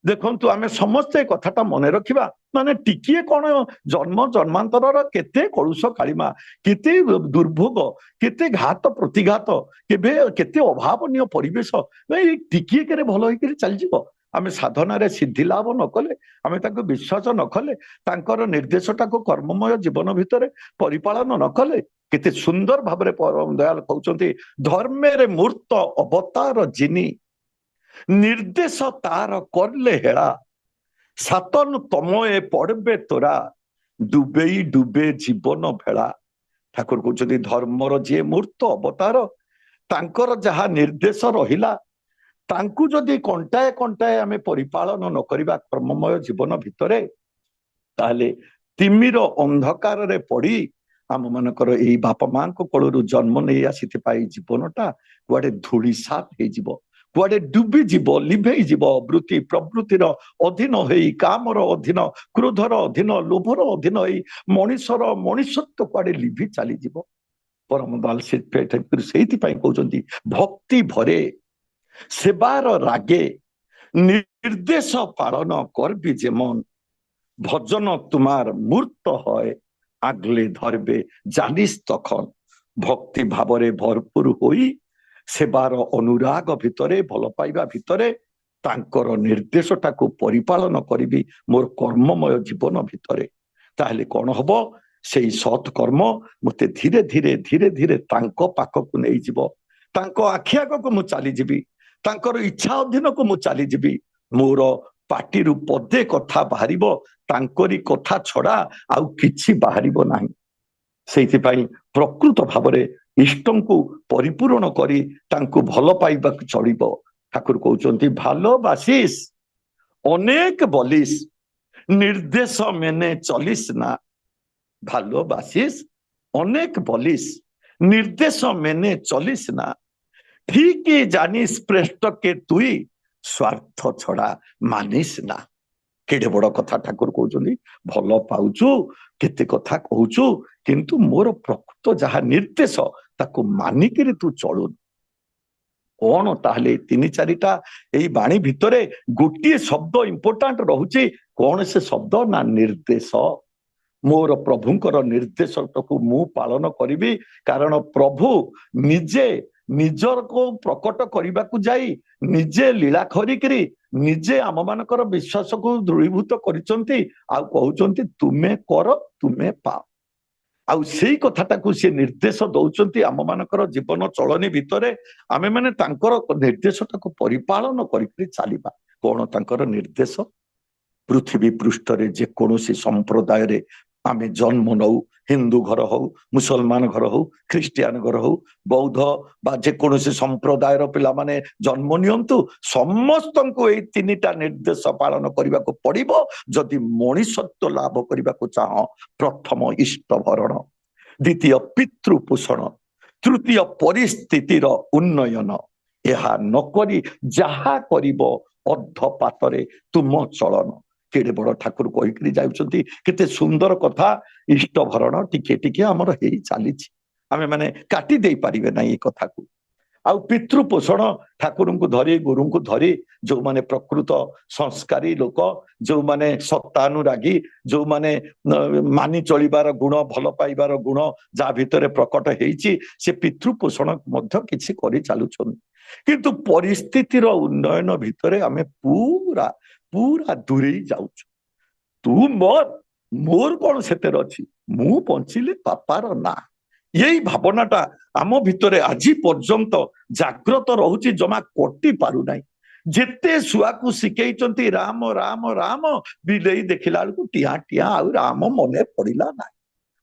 ଦେଖନ୍ତୁ ଆମେ ସମସ୍ତେ ଏ କଥାଟା ମନେ ରଖିବା। ମାନେ ଟିକିଏ କଣ ଜନ୍ମ ଜନ୍ମାନ୍ତରର କେତେ କଳୁଷ କାଳିମା, କେତେ ଦୁର୍ଭୋଗ, କେତେ ଘାତ ପ୍ରତିଘାତ, କେବେ କେତେ ଅଭାବନୀୟ ପରିବେଶ, ଏଇ ଟିକିଏ କେରେ ଭଲ ହେଇକିରି ଚାଲିଯିବ। ଆମେ ସାଧନାରେ ସିଦ୍ଧି ଲାଭ ନ କଲେ, ଆମେ ତାଙ୍କୁ ବିଶ୍ୱାସ ନ କଲେ, ତାଙ୍କର ନିର୍ଦ୍ଦେଶଟାକୁ କର୍ମମୟ ଜୀବନ ଭିତରେ ପରିପାଳନ ନ କଲେ, କେତେ ସୁନ୍ଦର ଭାବରେ ପରମ ଦୟାଲ କହୁଛନ୍ତି, ଧର୍ମେରେ ମୂର୍ତ୍ତ ଅବତାର ଜିନି ନିର୍ଦ୍ଦେଶ ତାର କରଲେ ହେଳା, ସାତନ ତମଏ ପଡବେ ତୋରା, ଡୁବେଇ ଡୁବେ ଜୀବନ ଭେଳା। ଠାକୁର କହୁଛନ୍ତି ଧର୍ମର ଯିଏ ମୂର୍ତ୍ତ ଅବତାର, ତାଙ୍କର ଯାହା ନିର୍ଦ୍ଦେଶ ରହିଲା, ତାଙ୍କୁ ଯଦି କଣ୍ଟାଏ କଣ୍ଟାଏ ଆମେ ପରିପାଳନ ନ କରିବା କର୍ମମୟ ଜୀବନ ଭିତରେ, ତାହେଲେ ତିମିର ଅନ୍ଧକାରରେ ପଡି ଆମ ମାନଙ୍କର ଏଇ ବାପା ମାଙ୍କ କୋଳରୁ ଜନ୍ମ ନେଇ ଆସିଥିବା ଏଇ ଜୀବନଟା କୁଆଡେ ଧୂଳିସାତ ହେଇଯିବ, କୁଆଡେ ଡୁବିଯିବ, ଲିଭେଇଯିବ। ବୃତ୍ତି ପ୍ରବୃତ୍ତିର ଅଧୀନ ହେଇ, କାମର ଅଧୀନ, କ୍ରୋଧର ଅଧୀନ, ଲୋଭର ଅଧୀନ ହେଇ ମଣିଷର ମଣିଷତ୍ଵ କୁଆଡେ ଲିଭି ଚାଲିଯିବ। ପରମ ଦୟାଲ ସେଇଥିପାଇଁ କହୁଛନ୍ତି ଭକ୍ତି ଭରେ ସେବାର ରାଗେ, ନିର୍ଦ୍ଦେଶ ପାଳନ করবি যেমন, ভজন তোমার মূর্ত হয় আগলে ধরবে জানিস তখন। ভক্তি ভাবরে ভরপুর হই সেবার অনুরাଗ ভিতরে, ଭଲ ପାଇବା ଭିତରେ ତାଙ୍କର ନିର୍ଦ୍ଦେଶଟାକୁ ପରିପାଳନ କରିବି ମୋର କର୍ମମୟ ଜୀବନ ଭିତରେ, ତାହେଲେ କଣ ହବ? ସେଇ ସତ୍ କର୍ମ ମତେ ଧୀରେ ଧୀରେ ଧୀରେ ଧୀରେ ତାଙ୍କ ପାଖକୁ ନେଇଯିବ। ତାଙ୍କ ଆଖି ଆଗକୁ ମୁଁ ଚାଲିଯିବି, ତାଙ୍କର ଇଚ୍ଛା ଅଧୀନକୁ ମୁଁ ଚାଲିଯିବି। ମୋର ପାଟିରୁ ପଦେ କଥା ବାହାରିବ, ତାଙ୍କରି କଥା ଛଡା ଆଉ କିଛି ବାହାରିବ ନାହିଁ। ସେଇଥିପାଇଁ ପ୍ରକୃତ ଭାବରେ ଇଷ୍ଟଙ୍କୁ ପରିପୂରଣ କରି ତାଙ୍କୁ ଭଲ ପାଇବାକୁ ଚଳିବ। ଠାକୁର କହୁଛନ୍ତି ଭାଲୋବାସିস ଅନେକ বলিস, ନିର୍ଦ୍ଦେଶ মেনে চলিস না। ভালোবাসিস অনেক বলিস, ନିର୍ଦ୍ଦେଶ মেনে চলিস না। ঠিকই জানিস শ্রেষ্ঠকে তুই, ସ୍ୱାର୍ଥ ଛଡା ମାନିସ ନା। କେଡେ ବଡ କଥା ଠାକୁର କହୁଛନ୍ତି। ଭଲ ପାଉଛୁ, କେତେ କଥା କହୁଛୁ, କିନ୍ତୁ ମୋର ପ୍ରକୃତ ଯାହା ନିର୍ଦ୍ଦେଶ ତାକୁ ମାନିକିରି ତୁ ଚଳୁନୁ। କଣ ତାହେଲେ ତିନି ଚାରିଟା ଏଇ ବାଣୀ ଭିତରେ ଗୋଟିଏ ଶବ୍ଦ ଇମ୍ପୋର୍ଟାଣ୍ଟ ରହୁଛି। କଣ ସେ ଶବ୍ଦ? ନା ନିର୍ଦ୍ଦେଶ। ମୋର ପ୍ରଭୁଙ୍କର ନିର୍ଦ୍ଦେଶକୁ ମୁଁ ପାଳନ କରିବି, କାରଣ ପ୍ରଭୁ ନିଜେ ନିଜକୁ ପ୍ରକଟ କରିବାକୁ ଯାଇ ନିଜେ ଲୀଳା କରିକିରି ନିଜେ ଆମ ମାନଙ୍କର ବିଶ୍ୱାସକୁ ଦୃଢୀଭୂତ କରିଛନ୍ତି, ଆଉ କହୁଛନ୍ତି ତୁମେ କର, ତୁମେ ପାଅ। ଆଉ ସେଇ କଥାଟାକୁ ସେ ନିର୍ଦ୍ଦେଶ ଦଉଛନ୍ତି ଆମ ମାନଙ୍କର ଜୀବନ ଚଳନୀ ଭିତରେ, ଆମେ ମାନେ ତାଙ୍କର ନିର୍ଦ୍ଦେଶଟାକୁ ପରିପାଳନ କରିକିରି ଚାଲିବା। କଣ ତାଙ୍କର ନିର୍ଦ୍ଦେଶ? ପୃଥିବୀ ପୃଷ୍ଠରେ ଯେକୌଣସି ସମ୍ପ୍ରଦାୟରେ ଆମେ ଜନ୍ମ ନଉ, ହିନ୍ଦୁ ଘର ହଉ, ମୁସଲମାନ ଘର ହଉ, ଖ୍ରୀଷ୍ଟିଆନ ଘର ହଉ, ବୌଦ୍ଧ ବା ଯେକୌଣସି ସମ୍ପ୍ରଦାୟର ପିଲାମାନେ ଜନ୍ମ ନିଅନ୍ତୁ, ସମସ୍ତଙ୍କୁ ଏଇ ତିନିଟା ନିର୍ଦ୍ଦେଶ ପାଳନ କରିବାକୁ ପଡିବ ଯଦି ମଣିଷତ୍ଵ ଲାଭ କରିବାକୁ ଚାହଁ। ପ୍ରଥମ ଇଷ୍ଟ ଭରଣ, ଦ୍ୱିତୀୟ ପିତୃ ପୋଷଣ, ତୃତୀୟ ପରିସ୍ଥିତିର ଉନ୍ନୟନ। ଏହା ନକରି ଯାହା କରିବ ଅର୍ଦ୍ଧପାତରେ ତୁମ ଚଳନ। କେଡେ ବଡ ଠାକୁର କହିକିରି ଯାଉଛନ୍ତି। କେତେ ସୁନ୍ଦର କଥା। ଇଷ୍ଟ ଭରଣ ଟିକେ ଟିକେ ଆମର ହେଇ ଚାଲିଛି, ଆମେ ମାନେ କାଟି ଦେଇ ପାରିବେ ନାହିଁ ଏ କଥାକୁ। ଆଉ ପିତୃ ପୋଷଣ, ଠାକୁରଙ୍କୁ ଧରି ଗୁରୁଙ୍କୁ ଧରି ଯୋଉମାନେ ପ୍ରକୃତ ସଂସ୍କାରୀ ଲୋକ, ଯୋଉମାନେ ସତ୍ତାନୁରାଗୀ, ଯୋଉମାନେ ମାନି ଚଳିବାର ଗୁଣ, ଭଲ ପାଇବାର ଗୁଣ ଯାହା ଭିତରେ ପ୍ରକଟ ହେଇଛି, ସେ ପିତୃ ପୋଷଣ ମଧ୍ୟ କିଛି କରି ଚାଲୁଛନ୍ତି। କିନ୍ତୁ ପରିସ୍ଥିତିର ଉନ୍ନୟନ ଭିତରେ ଆମେ ପୁରା ପୁରା ଦୂରେଇ ଯାଉଛୁ। ତୁ ମୋର କଣ ସେଥିରେ ଅଛି, ମୁଁ ବଞ୍ଚିଲେ ବାପାର ନା। ଏଇ ଭାବନାଟା ଆମ ଭିତରେ ଆଜି ପର୍ଯ୍ୟନ୍ତ ଜାଗ୍ରତ ରହୁଛି, ଜମା କଟି ପାରୁନାହିଁ। ଯେତେ ଛୁଆକୁ ଶିଖେଇଛନ୍ତି ରାମ ରାମ ରାମ, ବିଲେଇ ଦେଖିଲା ବେଳକୁ ଟିଆ ଟିଆ ଆଉ ରାମ ମନେ ପଡିଲା ନାହିଁ।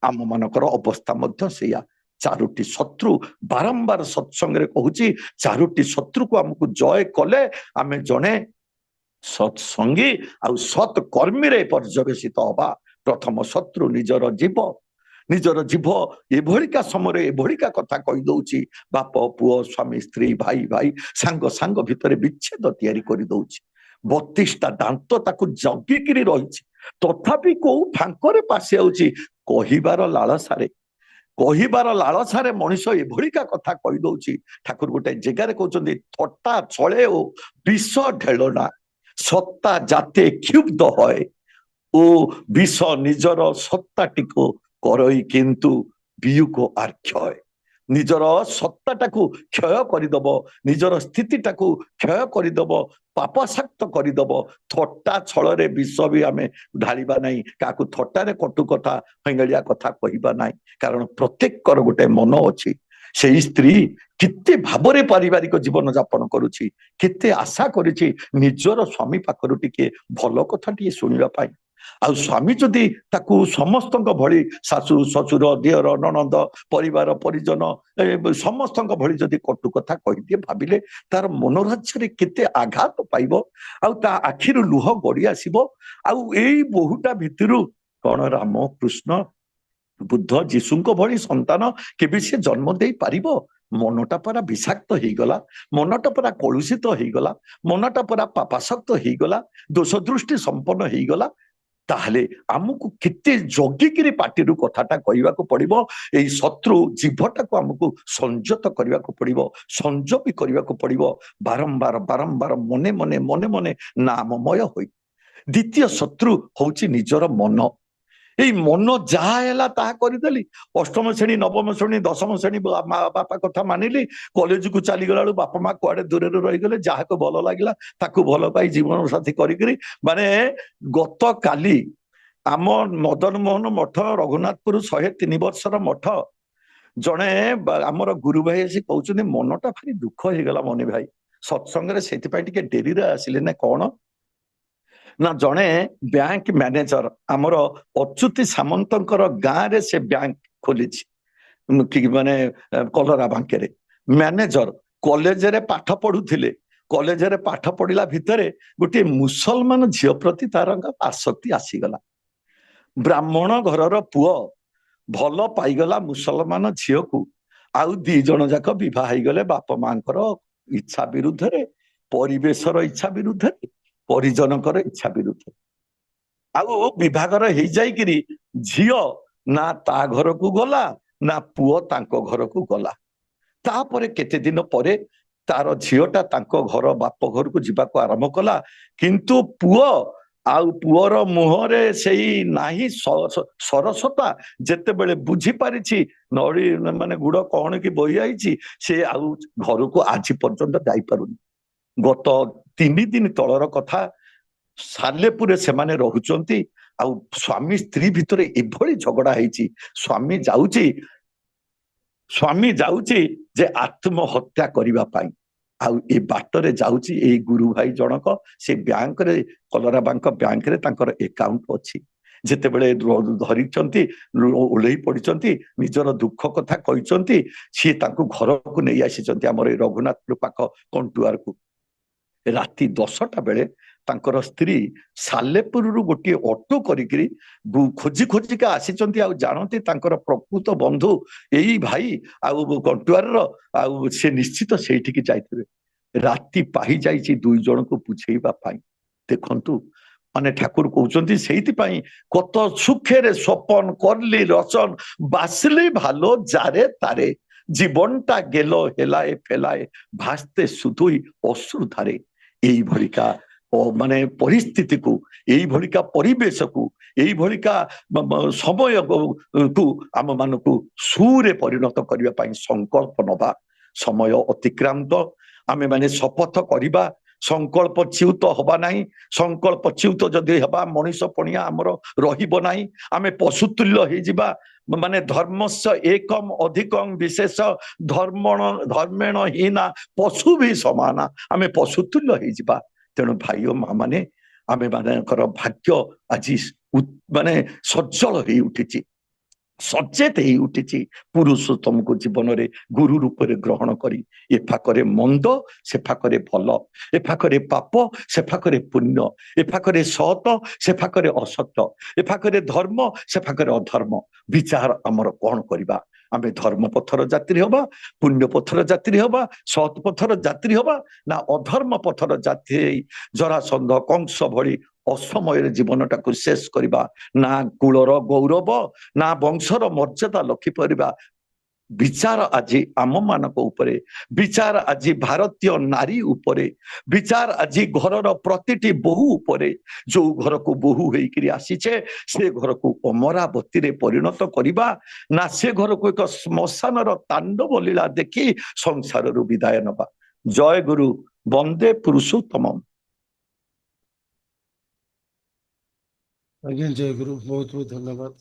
ଆମ ମାନଙ୍କର ଅବସ୍ଥା ମଧ୍ୟ ସେଇଆ। ଚାରୋଟି ଶତ୍ରୁ, ବାରମ୍ବାର ସତ୍ସଙ୍ଗରେ କହୁଛି, ଚାରୋଟି ଶତ୍ରୁକୁ ଆମକୁ ଜୟ କଲେ ଆମେ ଜଣେ ସତ୍ସଙ୍ଗୀ ଆଉ ସତ୍ କର୍ମୀରେ ପର୍ଯ୍ୟବେସିତ ହବା। ପ୍ରଥମ ଶତ୍ରୁ ନିଜର ଜୀବ। ନିଜର ଜୀବ ଏଭଳିକା ସମୟରେ ଏଭଳିକା କଥା କହିଦଉଛି, ବାପ ପୁଅ, ସ୍ୱାମୀ ସ୍ତ୍ରୀ, ଭାଇ ଭାଇ, ସାଙ୍ଗ ସାଙ୍ଗ ଭିତରେ ବିଚ୍ଛେଦ ତିଆରି କରିଦଉଛି। 32ଟା ଦାନ୍ତ ତାକୁ ଜଗିକିରି ରହିଛି। ତଥାପି କୋଉ ଫାଙ୍କରେ ପାଶି ଯାଉଛି କହିବାର ଲାଳସାରେ ମଣିଷ ଏଭଳିକା କଥା କହିଦଉଛି। ଠାକୁର ଗୋଟେ ଜାଗାରେ କହୁଛନ୍ତି ଥଟ୍ଟା ଛଳେ ଓ ବିଷ ଢେଳନା ସତ୍ତା ଜାତେ କ୍ଷୁବ୍ଧ হয় ଓ ବିଷ ନିଜର ସତ୍ତାଟିକୁ କରଇ କିନ୍ତୁ ବିୟୁକ ଆର୍କ୍ଷୟ। ନିଜର ସତ୍ତାଟାକୁ କ୍ଷୟ କରିଦବ, ନିଜର ସ୍ଥିତିଟାକୁ କ୍ଷୟ କରିଦବ, ପାପସାକ୍ତ କରିଦବ। ଥଟ୍ଟା ଛଳରେ ବିଷ ବି ଆମେ ଢାଳିବା ନାହିଁ, କାହାକୁ ଥଟ୍ଟାରେ କଟୁ କଥା ଫେଙ୍ଗଳିଆ କଥା କହିବା ନାହିଁ। କାରଣ ପ୍ରତ୍ୟେକର ଗୋଟେ ମନ ଅଛି। ସେଇ ସ୍ତ୍ରୀ କେତେ ଭାବରେ ପାରିବାରିକ ଜୀବନ ଯାପନ କରୁଛି, କେତେ ଆଶା କରିଛି ନିଜର ସ୍ୱାମୀ ପାଖରୁ ଟିକେ ଭଲ କଥା ଟିକେ ଶୁଣିବା ପାଇଁ। ଆଉ ସ୍ୱାମୀ ଯଦି ତାକୁ ସମସ୍ତଙ୍କ ଭଳି ଶାଶୁ ଶ୍ୱଶୁର ଦିଅର ନଣନ୍ଦ ପରିବାର ପରିଜନ ସମସ୍ତଙ୍କ ଭଳି ଯଦି କଟୁ କଥା କହିଦିଏ, ଭାବିଲେ ତାର ମନୋରାଜ୍ୟରେ କେତେ ଆଘାତ ପାଇବ, ଆଉ ତା ଆଖିରୁ ଲୁହ ଗଡି ଆସିବ। ଆଉ ଏଇ ବୋହୁଟା ଭିତରୁ କଣ ରାମ କୃଷ୍ଣ ବୁଦ୍ଧ ଯୀଶୁଙ୍କ ଭଳି ସନ୍ତାନ କେବେ ସେ ଜନ୍ମ ଦେଇ ପାରିବ? ମନଟା ପରା ବିଷାକ୍ତ ହେଇଗଲା, ମନଟା ପରା କଳୁଷିତ ହେଇଗଲା, ମନଟା ପରା ପାପାସକ୍ତ ହେଇଗଲା, ଦୋଷ ଦୃଷ୍ଟି ସମ୍ପନ୍ନ ହେଇଗଲା। ତାହେଲେ ଆମକୁ କେତେ ଜଗିକିରି ପାଟିରୁ କଥାଟା କହିବାକୁ ପଡିବ। ଏଇ ଶତ୍ରୁ ଜିଭଟାକୁ ଆମକୁ ସଂଯତ କରିବାକୁ ପଡିବ, ସଂଯମୀ କରିବାକୁ ପଡିବ। ବାରମ୍ବାର ବାରମ୍ବାର ମନେ ମନେ ମନେ ମନେ ନାମମୟ ହୋଇ। ଦ୍ୱିତୀୟ ଶତ୍ରୁ ହଉଛି ନିଜର ମନ। ଏଇ ମନ ଯାହା ହେଲା ତାହା କରିଦେଲି। ଅଷ୍ଟମ ଶ୍ରେଣୀ ନବମ ଶ୍ରେଣୀ ଦଶମ ଶ୍ରେଣୀ ମା ବାପା କଥା ମାନିଲି, କଲେଜକୁ ଚାଲିଗଲା ବେଳୁ ବାପା ମା କୁଆଡେ ଦୂରରେ ରହିଗଲେ, ଯାହାକୁ ଭଲ ଲାଗିଲା ତାକୁ ଭଲ ପାଇ ଜୀବନ ସାଥୀ କରିକିରି ମାନେ ଗତ କାଲି ଆମ ମଦନ ମୋହନ ମଠ ରଘୁନାଥପୁର 103 ବର୍ଷର ମଠ ଜଣେ ଆମର ଗୁରୁ ଭାଇ ଆସି କହୁଛନ୍ତି ମନଟା ଭାରି ଦୁଃଖ ହେଇଗଲା ମନି ଭାଇ ସତ୍ସଙ୍ଗରେ, ସେଥିପାଇଁ ଟିକେ ଡେରିରେ ଆସିଲେ ନା କଣ ନା ଜଣେ ବ୍ୟାଙ୍କ ମ୍ୟାନେଜର ଆମର ଅଚ୍ୟୁତି ସାମନ୍ତଙ୍କର ଗାଁରେ ସେ ବ୍ୟାଙ୍କ ଖୋଲିଛି, ମାନେ କଲରା ବାଙ୍କରେ ମ୍ୟାନେଜର କଲେଜରେ ପାଠ ପଢୁଥିଲେ। କଲେଜରେ ପାଠ ପଢିଲା ଭିତରେ ଗୋଟିଏ ମୁସଲମାନ ଝିଅ ପ୍ରତି ତାର ଆସକ୍ତି ଆସିଗଲା। ବ୍ରାହ୍ମଣ ଘରର ପୁଅ ଭଲ ପାଇଗଲା ମୁସଲମାନ ଝିଅକୁ, ଆଉ 2 ଜଣ ଯାକ ବିବାହ ହେଇଗଲେ ବାପା ମାଙ୍କର ଇଚ୍ଛା ବିରୁଦ୍ଧରେ, ପରିବେଶର ଇଚ୍ଛା ବିରୁଦ୍ଧରେ, ପରିଜନଙ୍କର ଇଚ୍ଛା ବିରୁଦ୍ଧରେ। ଆଉ ବିଭାଘର ହେଇଯାଇକିରି ଝିଅ ନା ତା ଘରକୁ ଗଲା ନା ପୁଅ ତାଙ୍କ ଘରକୁ ଗଲା। ତାପରେ କେତେ ଦିନ ପରେ ତାର ଝିଅଟା ତାଙ୍କ ଘର ବାପ ଘରକୁ ଯିବାକୁ ଆରମ୍ଭ କଲା, କିନ୍ତୁ ପୁଅ ଆଉ ପୁଅର ମୁହଁରେ ସେଇ ନାହିଁ ସରସତା। ଯେତେବେଳେ ବୁଝିପାରିଛି ନଳି ମାନେ ଗୁଡ କଣ କି ବହି ଆଇଛି, ସେ ଆଉ ଘରକୁ ଆଜି ପର୍ଯ୍ୟନ୍ତ ଯାଇପାରୁନି। ଗତ 3 ଦିନ ତଳର କଥା, ସାଲେପୁରରେ ସେମାନେ ରହୁଛନ୍ତି। ଆଉ ସ୍ୱାମୀ ସ୍ତ୍ରୀ ଭିତରେ ଏଭଳି ଝଗଡା ହେଇଛି, ସ୍ୱାମୀ ଯାଉଛି ଯେ ଆତ୍ମହତ୍ୟା କରିବା ପାଇଁ। ଆଉ ଏ ବାଟରେ ଯାଉଛି ଏଇ ଗୁରୁ ଭାଇ ଜଣକ, ସେ ବ୍ୟାଙ୍କରେ କଲରା ବାଙ୍କ ବ୍ୟାଙ୍କରେ ତାଙ୍କର ଏକାଉଣ୍ଟ ଅଛି। ଯେତେବେଳେ ଧରିଛନ୍ତି ଓହ୍ଲେଇ ପଡିଛନ୍ତି, ନିଜର ଦୁଃଖ କଥା କହିଛନ୍ତି, ସିଏ ତାଙ୍କୁ ଘରକୁ ନେଇ ଆସିଛନ୍ତି ଆମର ଏଇ ରଘୁନାଥପୁର ପାଖ କଣ୍ଟୁଆରକୁ। ରାତି 10ଟା ବେଳେ ତାଙ୍କର ସ୍ତ୍ରୀ ସାଲେପୁରରୁ ଗୋଟିଏ ଅଟୋ କରିକିରି ଖୋଜି ଖୋଜିକା ଆସିଛନ୍ତି। ଆଉ ଜାଣନ୍ତି ତାଙ୍କର ପ୍ରକୃତ ବନ୍ଧୁ ଏଇ ଭାଇ ଆଉ କଣ୍ଟୁଆରର, ଆଉ ସେ ନିଶ୍ଚିତ ସେଇଠିକି ଯାଇଥିବେ। ରାତି ପାହି ଯାଇଛି 2 ଜଣଙ୍କୁ ବୁଝେଇବା ପାଇଁ। ଦେଖନ୍ତୁ ମାନେ ଠାକୁର କହୁଛନ୍ତି ସେଇଥିପାଇଁ কত সুখের স্বপন করলি রচন বাসলি ভালো যারে তারে জীবনটা গেল হেলায় ফেলায় ভাসতে শুধুই অশ্রু ধারে। এইভଳିକା ମାନେ ପରିସ୍ଥିତିକୁ, ଏଇଭଳିକା ପରିବେଶକୁ, ଏଇଭଳିକା ସମୟକୁ ଆମ ମାନଙ୍କୁ ସୁରେ ପରିଣତ କରିବା ପାଇଁ ସଂକଳ୍ପ ନବା। ସମୟ ଅତିକ୍ରାନ୍ତ, ଆମେ ମାନେ ଶପଥ କରିବା, ସଂକଳ୍ପ ଚ୍ୟୁତ ହବା ନାହିଁ। ସଂକଳ୍ପ ଚ୍ୟୁତ ଯଦି ହେବା ମଣିଷ ପଣିଆ ଆମର ରହିବ ନାହିଁ, ଆମେ ପଶୁତୁଲ୍ୟ ହେଇଯିବା। ମାନେ ଧର୍ମସ୍ୟ ଏକମ ଅଧିକମ ବିଶେଷ ଧର୍ମେଣ ହୀନା ପଶୁ ବି ସମାନା, ଆମେ ପଶୁତୁଲ୍ୟ ହେଇଯିବା। ତେଣୁ ଭାଇ ଓ ମା ମାନେ, ଆମେ ମାନଙ୍କର ଭାଗ୍ୟ ଆଜି ମାନେ ସଜ୍ଜଳ ହେଇ ଉଠିଛି, ସଚେତ ହେଇ ଉଠିଛି। ପୁରୁଷୋତ୍ତମକୁ ଜୀବନରେ ଗୁରୁ ରୂପରେ ଗ୍ରହଣ କରି ଏ ପାଖରେ ମନ୍ଦ ସେ ପାଖରେ ଭଲ, ଏ ପାଖରେ ପାପ ସେ ପାଖରେ ପୁଣ୍ୟ, ଏ ପାଖରେ ସତ ସେ ପାଖରେ ଅସତ, ଏ ପାଖରେ ଧର୍ମ ସେ ପାଖରେ ଅଧର୍ମ। ବିଚାର ଆମର କଣ କରିବା? ଆମେ ଧର୍ମ ପଥର ଯାତ୍ରୀ ହବା, ପୁଣ୍ୟ ପଥର ଯାତ୍ରୀ ହବା, ସତ୍ ପଥର ଯାତ୍ରୀ ହବା, ନା ଅଧର୍ମ ପଥର ଯାତ୍ରୀ ହେଇ ଜରାସନ୍ଧ କଂସ ଭଳି ଅସମୟରେ ଜୀବନଟାକୁ ଶେଷ କରିବା? ନା କୁଳର ଗୌରବ ନା ବଂଶର ମର୍ଯ୍ୟାଦା ରଖିପାରିବା? ବିଚାର ଆଜି ଆମମାନଙ୍କ ଉପରେ, ବିଚାର ଆଜି ଭାରତୀୟ ନାରୀ ଉପରେ, ବିଚାର ଆଜି ଘରର ପ୍ରତିଟି ବୋହୂ ଉପରେ। ଯୋଉ ଘରକୁ ବୋହୂ ହେଇକିରି ଆସିଛେ ସେ ଘରକୁ ଅମରାବତୀରେ ପରିଣତ କରିବା, ନା ସେ ଘରକୁ ଏକ ଶ୍ମଶାନର ତାଣ୍ଡବ ଲୀଳା ଦେଖି ସଂସାରରୁ ବିଦାୟ ନବା? ଜୟ ଗୁରୁ, ବନ୍ଦେ ପୁରୁଷୋତ୍ତମ। ଆଜ୍ଞା, ଜୟ ଗୁରୁ, ବହୁତ ବହୁତ ଧନ୍ୟବାଦ।